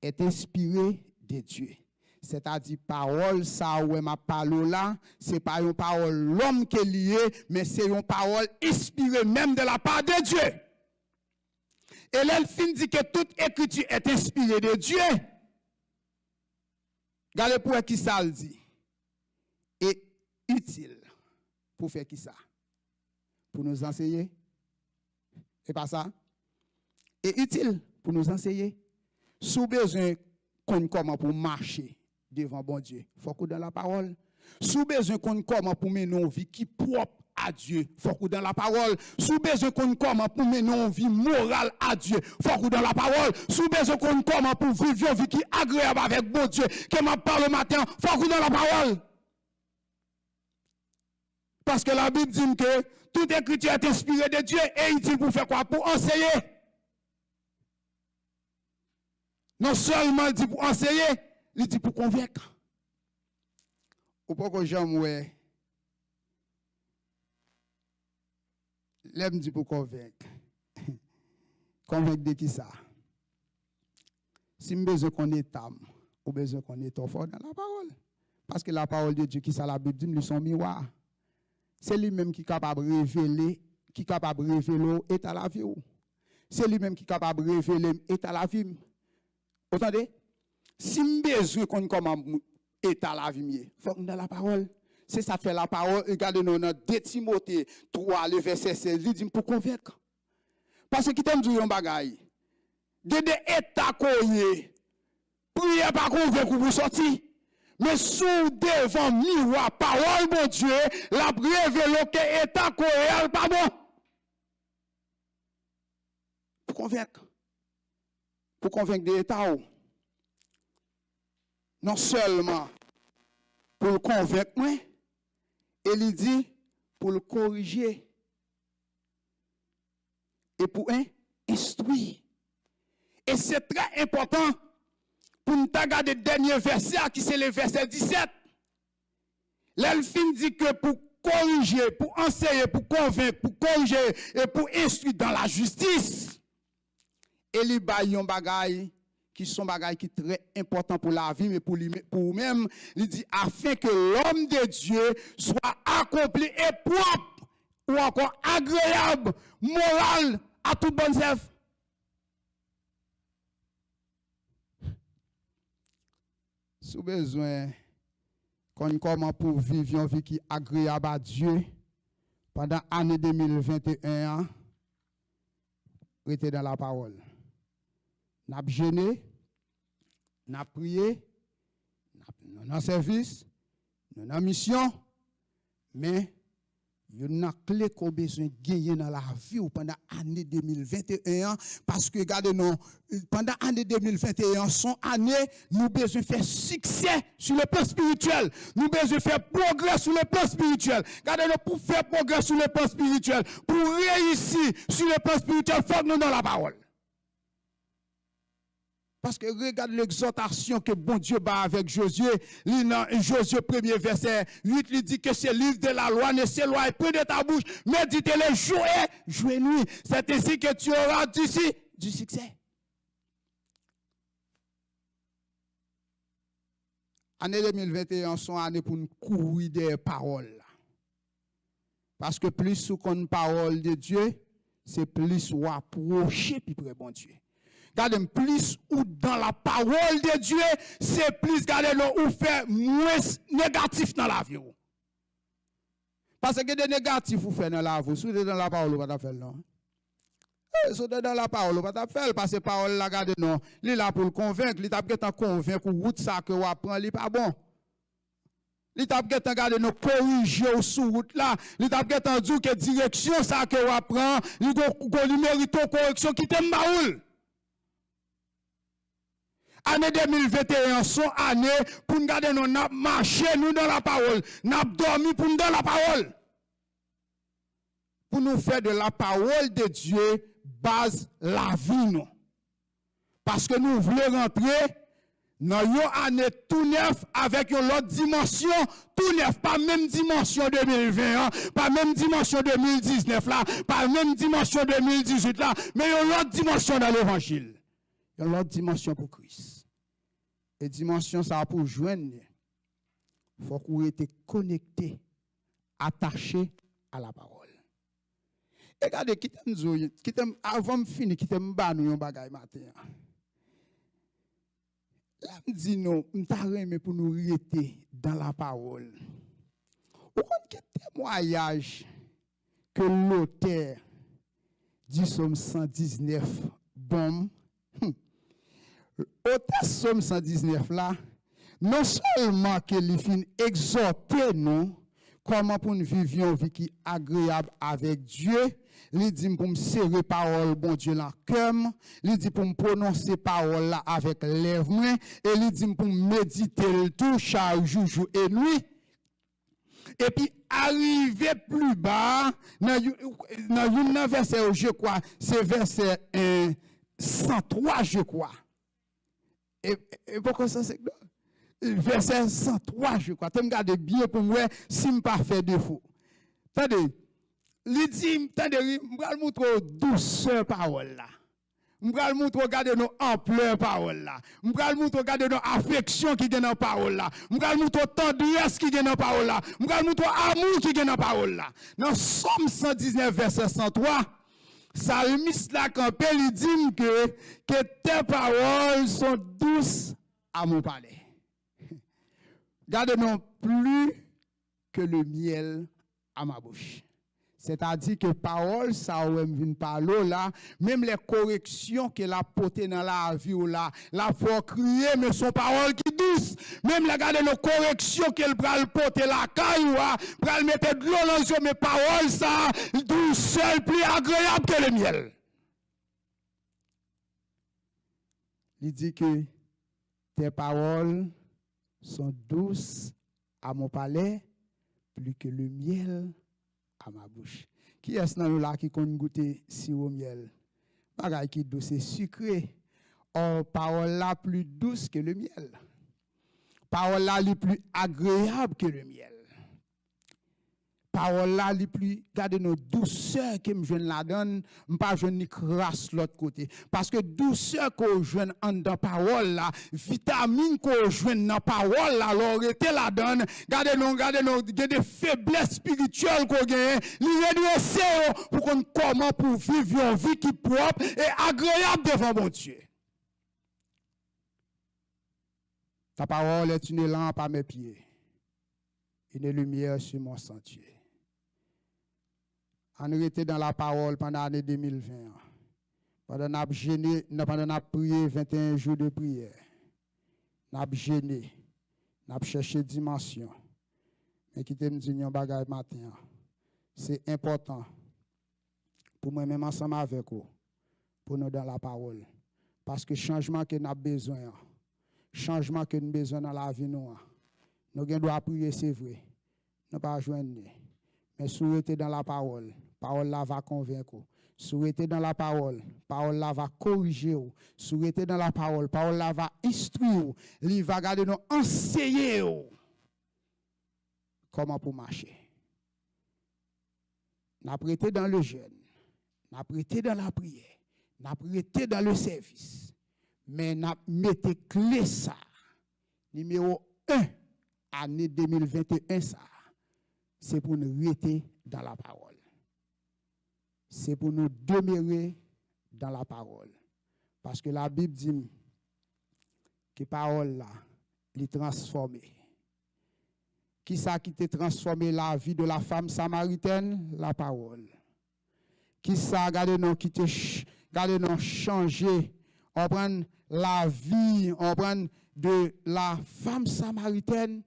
est inspirée de Dieu. C'est-à-dire, parole, ça, où m'a parlé là, c'est pas une parole l'homme qui est lié, mais c'est une parole inspirée même de la part de Dieu. Et là, elle fin dit que toute écriture est inspirée de Dieu. Regardez pour qui ça le dit. Et utile pour faire qui ça? Pour nous enseigner. C'est pas ça? Et utile pour nous enseigner. Sous besoin qu'on comment pour marcher devant bon Dieu, il faut qu'on dans la parole. Sous besoin qu'on comment pour mener une vie qui propre à Dieu, il faut qu'on dans la parole. Sous besoin qu'on comment pour mener une vie morale à Dieu, il faut qu'on dans la parole. Sous besoin qu'on comment pour vivre une vie qui est agréable avec bon Dieu, que m'a parle le matin, il faut qu'on dans la parole. Parce que la Bible dit que toute écriture est inspirée de Dieu et il dit pour faire quoi? Pour enseigner. Non seulement il dit pour enseigner, il dit pour convaincre. Ou pas que j'aime, ouais. L'aime dit pour convaincre. Convaincre de qui ça? Si je besoin qu'on est âme, ou besoin qu'on est trop fort dans la parole. Parce que la parole de Dieu, qui ça la Bible dit, nous sommes miroirs. C'est lui-même qui est capable de révéler, état la vie. C'est lui-même qui est capable de révéler état la vie. Vous entendez? Si je besoin qu'on comment état la vie, il faut qu'on ait la parole. C'est ça fait la parole. Regardez-nous dans 2 Timothée 3, le verset 16, il dit pour convaincre. Parce que qui t'aime dire un bagaille. De des états koye. Priez pas convaincre pour sortir. Mais sous devant miroir, parole de Dieu, la révélé que état koye pas bon. Pour convaincre. Pour convaincre des états. Non seulement pour le convaincre, et il dit pour le corriger et pour instruire. Et c'est très important pour nous regarder le dernier verset qui c'est le verset 17. L'elfine dit que pour corriger, pour enseigner, pour convaincre, pour corriger et pour instruire dans la justice, et les baillons bagaille qui sont bagailles qui sont très importants pour la vie, mais pour lui-même, il dit afin que l'homme de Dieu soit accompli et propre, ou encore agréable, moral, à toute bonne œuvre. Si vous avez besoin comment pour vivre une vie qui est agréable à Dieu pendant l'année 2021, rester dans la parole. N'a pas gêné, n'a prié, nous avons service, nous avons mission, mais il y a une clé qu'on a besoin de gagner dans la vie pendant l'année 2021. Parce que, regardez-nous, pendant l'année 2021, son année, nous avons besoin de faire succès sur le plan spirituel. Nous avons besoin de faire progrès sur le plan spirituel. Regardez-nous, pour faire progrès sur le plan spirituel, pour réussir sur le plan spirituel, il faut que nous dans la parole. Parce que regarde l'exhortation que bon Dieu bat avec Josué. Josué 1er verset 8, il dit que ce livre de la loi ne s'éloigne plus de ta bouche. Médite-le jour et nuit. C'est ainsi que tu auras du succès. Année 2021, son année pour nous courir des paroles. Parce que plus qu'on a une parole de Dieu, c'est plus on approcher puis près bon Dieu. Regardez, plus ou dans la parole de Dieu, c'est plus, regardez, ou fait moins négatif dans la vie. Parce que des négatifs vous faites dans la vie, si vous êtes dans la parole, vous ne pouvez pas faire non. Si vous êtes dans la parole, vous ne pouvez pas faire parce que la parole, regardez, non, il est là pour le convaincre, il est là pour convaincre, route ça que vous apprenez, il n'est pas bon. Il est là pour regarder nos corriger sur route là, il est là pour dire que direction ça que vous apprenez, il mérite une correction qui t'aime baoul. Année 2021, son année pour nous garder nous marcher nous dans la parole, nous dormir pour nous dans la parole. Pour nous faire de la parole de Dieu base la vie nous. Parce que nous voulons rentrer dans une année tout neuf avec une autre dimension, tout neuf, pas même dimension 2020, pas même dimension 2019 là, pas même dimension 2018 là, mais une autre dimension dans l'évangile. Une autre dimension pour Christ. Et dimension ça pour joindre, il faut qu'on ait connecté, attaché à la parole. Et regardez, avant de finir, qui t'aime pas nous un bagay matin. Là, me dit non, m'ta pour nous rester dans la parole. Au compte témoignage que l'auteur du psaume 119 bon. Au psaume 119 là, non seulement qu'il fin exhorter nous comment pour nous vivre une vie qui est agréable avec Dieu, il dit pour me serrer parole bon Dieu dans le cœur, il dit pour me prononcer parole là avec lèvres et il dit pour méditer le tout chaque jour et nuit. Et puis arriver plus bas dans un verset je crois, c'est verset 103 je crois. Et pourquoi ça c'est verset 103 je crois. Tu me gardes bien pour moi si me pas fait défaut. Attendez, il dit attendez, me vais montrer douceur parole là. Je vais montrer regarder nos ampleur parole là. Je vais montrer regarder nos affection qui est dans parole là. Je vais montrer tendresse qui est dans parole là. Je vais montrer amour qui est dans parole là. Dans Somme 119 verset 103, Salmiste la campé, il dit que tes paroles sont douces à mon palais. Gardez-nous plus que le miel à ma bouche. C'est-à-dire que parole, ça ou vient parler là, même les corrections qu'elle a portées dans la vie ou là, la faut crier, mais son parole qui douce. Même regardez nos corrections qu'elle pral porter la caille pral mettre de l'eau dans les yeux, mais parole ça, douce, plus agréable que le miel. Il dit que tes paroles sont douces à mon palais, plus que le miel à ma bouche. Qui est-ce dans là qui connaît goûter sirop miel? Bagay qui douce et sucré. Or, parole là plus douce que le miel. Parole là li plus agréable que le miel. Parole là li plus garde nos douceur que me jeune la donne, pas jeune ni crasse l'autre côté. Parce que douceur qu'on jeune en dans parole là, vitamine qu'on jeune dans parole là, alors était la donne, garde nos des faiblesses spirituelles qu'on gagne, li redresser pour qu'on comment pour vivre une vie qui propre et agréable devant mon Dieu. Ta parole est une lampe à mes pieds une lumière sur mon sentier. On était dans la parole pendant l'année 2020. Pendant qu'on a prié 21 jours de prière. On a gêné. On a cherché dimension. Mais qui te me dit un bagage matin. C'est important pour moi même ensemble avec vous pour nous dans la parole. Parce que changement que nous avons besoin. Changement que nous avons besoin dans la vie nous. Nous devons prier, c'est vrai. Nous ne pas joindre. Mais si vous êtes dans la parole, parole là va convaincre. Si vous êtes dans la parole là va corriger. Si vous êtes dans la parole là va instruire. Il va garder nous enseigner comment pour marcher. N'a prêté dans le jeûne, n'a prêté dans la prière, n'a prêté dans le service. Mais n'a mettez clé ça. Numéro 1, année 2021 ça. C'est pour nous rester dans la parole. C'est pour nous demeurer dans la parole. Parce que la Bible dit que la parole là, elle est transformée. Qui ça qui t'a transformé la vie de la femme samaritaine? La parole. Qui ça, regardez-nous, qui t'a changé? On prend la vie, on prend de la femme samaritaine,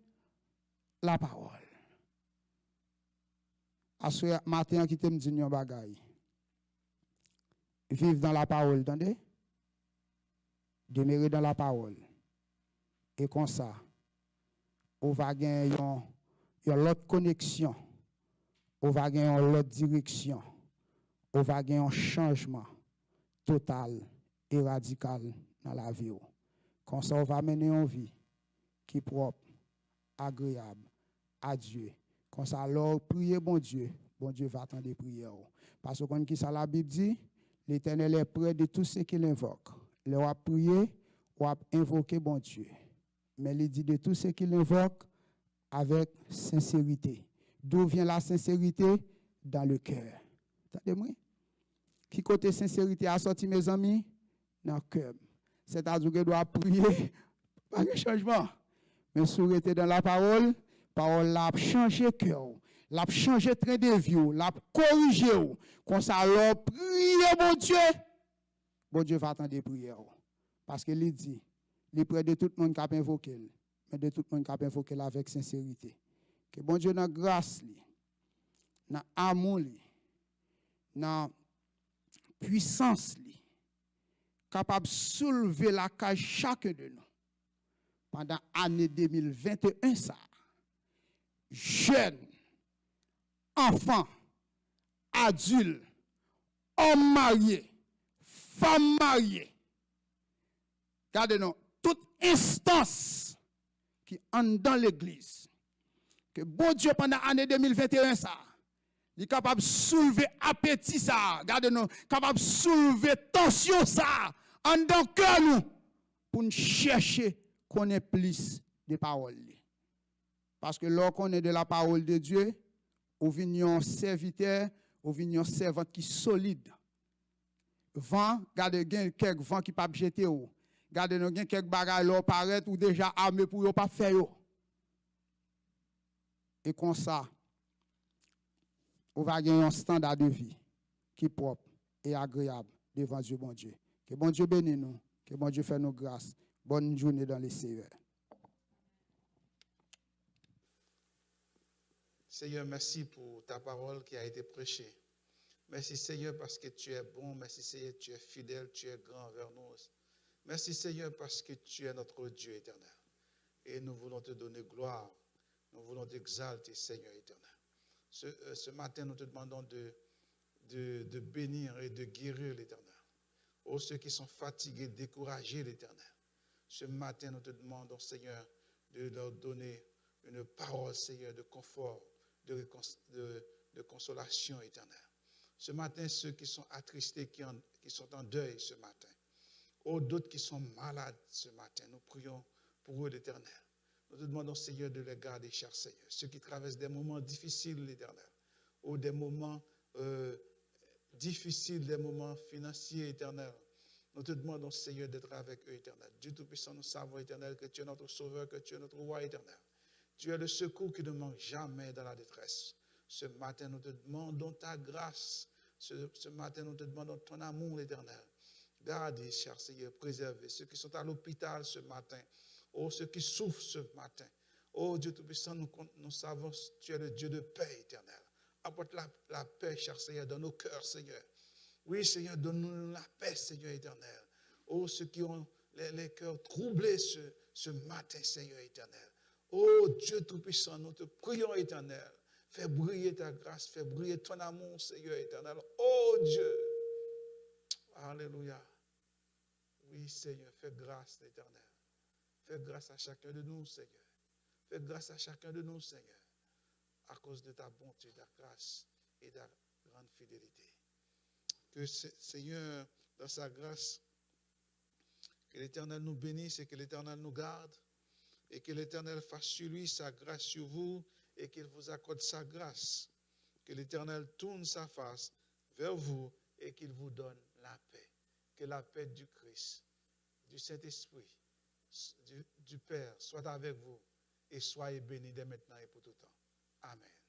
la parole. À ce matin, qui te me dit un bagay. Vivre dans la parole, entendez? Demeurer dans la parole. Et comme ça, on va gagner l'autre connexion, on va gagner l'autre direction, on va gagner un changement total et radical dans la vie. Comme ça, on va mener une vie qui est propre, agréable à Dieu. Comme ça, alors, priez bon Dieu va attendre des prières. Parce que comme la Bible dit, l'Éternel est près de tous ceux qui l'invoquent. Il va prier, ou va invoquer bon Dieu. Mais il dit de tous ceux qui l'invoquent avec sincérité. D'où vient la sincérité? Dans le cœur. Entendez-moi? Qui côté sincérité a sorti mes amis? Dans le cœur. C'est-à-dire que doit prier pas de changement. Mais si vous êtes dans la parole l'a changé le cœur. L'a changé train de vie, l'a corrigé. Comme ça, alors, priez, bon Dieu. Bon Dieu va attendre des prières. Parce qu'il dit, il est près de tout le monde qui a invoqué, mais de tout le monde qui a invoqué avec sincérité. Que bon Dieu, dans la grâce, dans l'amour, dans la puissance, capable de soulever la cage chacun de nous. Pendant l'année 2021, ça, jeunes, enfants, adultes, hommes mariés, femmes mariées, regardez-nous, toute instance qui entre dans l'église, que bon Dieu pendant l'année 2021, ça, il est capable de soulever appétit, ça, regardez-nous, capable de soulever tension, ça, en dans le cœur, nous, pour nous chercher qu'on ait plus de paroles. Parce que lorsqu'on est de la parole de Dieu, on vient un serviteur, on vient un servante qui est solide. Vent, regardez, il y a quelques vents qui ne peuvent pas jeter. Regardez, il y a quelques bagages qui paraissent ou déjà armés pour ne pas faire. Et comme ça, on va gagner un standard de vie qui est propre et agréable devant Dieu, bon Dieu. Que bon Dieu bénisse nous, que bon Dieu fasse nous grâce. Bonne journée dans les Seigneurs. Seigneur, merci pour ta parole qui a été prêchée. Merci Seigneur parce que tu es bon. Merci Seigneur, tu es fidèle, tu es grand envers nous. Merci Seigneur parce que tu es notre Dieu éternel. Et nous voulons te donner gloire. Nous voulons t'exalter, Seigneur éternel. Ce matin, nous te demandons de bénir et de guérir l'Éternel. Oh, ceux qui sont fatigués, découragés, l'Éternel. Ce matin, nous te demandons, Seigneur, de leur donner une parole, Seigneur, de confort, de consolation éternelle. Ce matin, ceux qui sont attristés, qui sont en deuil ce matin. Oh, d'autres qui sont malades ce matin, nous prions pour eux, l'Éternel. Nous te demandons, Seigneur, de les garder, cher Seigneur. Ceux qui traversent des moments difficiles, l'Éternel, ou des moments difficiles, des moments financiers, éternels. Nous te demandons, Seigneur, d'être avec eux, éternel. Dieu Tout-Puissant, nous savons, éternel, que tu es notre Sauveur, que tu es notre Roi éternel. Tu es le secours qui ne manque jamais dans la détresse. Ce matin, nous te demandons ta grâce. Ce matin, nous te demandons ton amour éternel. Gardez, cher Seigneur, préservez ceux qui sont à l'hôpital ce matin. Oh, ceux qui souffrent ce matin. Oh, Dieu Tout-Puissant, nous savons que tu es le Dieu de paix éternelle. Apporte la paix, cher Seigneur, dans nos cœurs, Seigneur. Oui, Seigneur, donne-nous la paix, Seigneur éternel. Oh, ceux qui ont les cœurs troublés ce matin, Seigneur éternel. Oh, Dieu Tout-Puissant, nous te prions, éternel. Fais briller ta grâce, fais briller ton amour, Seigneur éternel. Oh, Dieu. Alléluia. Oui, Seigneur, fais grâce, éternel. Fais grâce à chacun de nous, Seigneur. Fais grâce à chacun de nous, Seigneur, à cause de ta bonté, ta grâce et ta grande fidélité. Que Seigneur, dans sa grâce, que l'Éternel nous bénisse et que l'Éternel nous garde et que l'Éternel fasse sur lui sa grâce sur vous et qu'il vous accorde sa grâce. Que l'Éternel tourne sa face vers vous et qu'il vous donne la paix. Que la paix du Christ, du Saint-Esprit, du Père soit avec vous et soyez bénis dès maintenant et pour tout temps. Amen.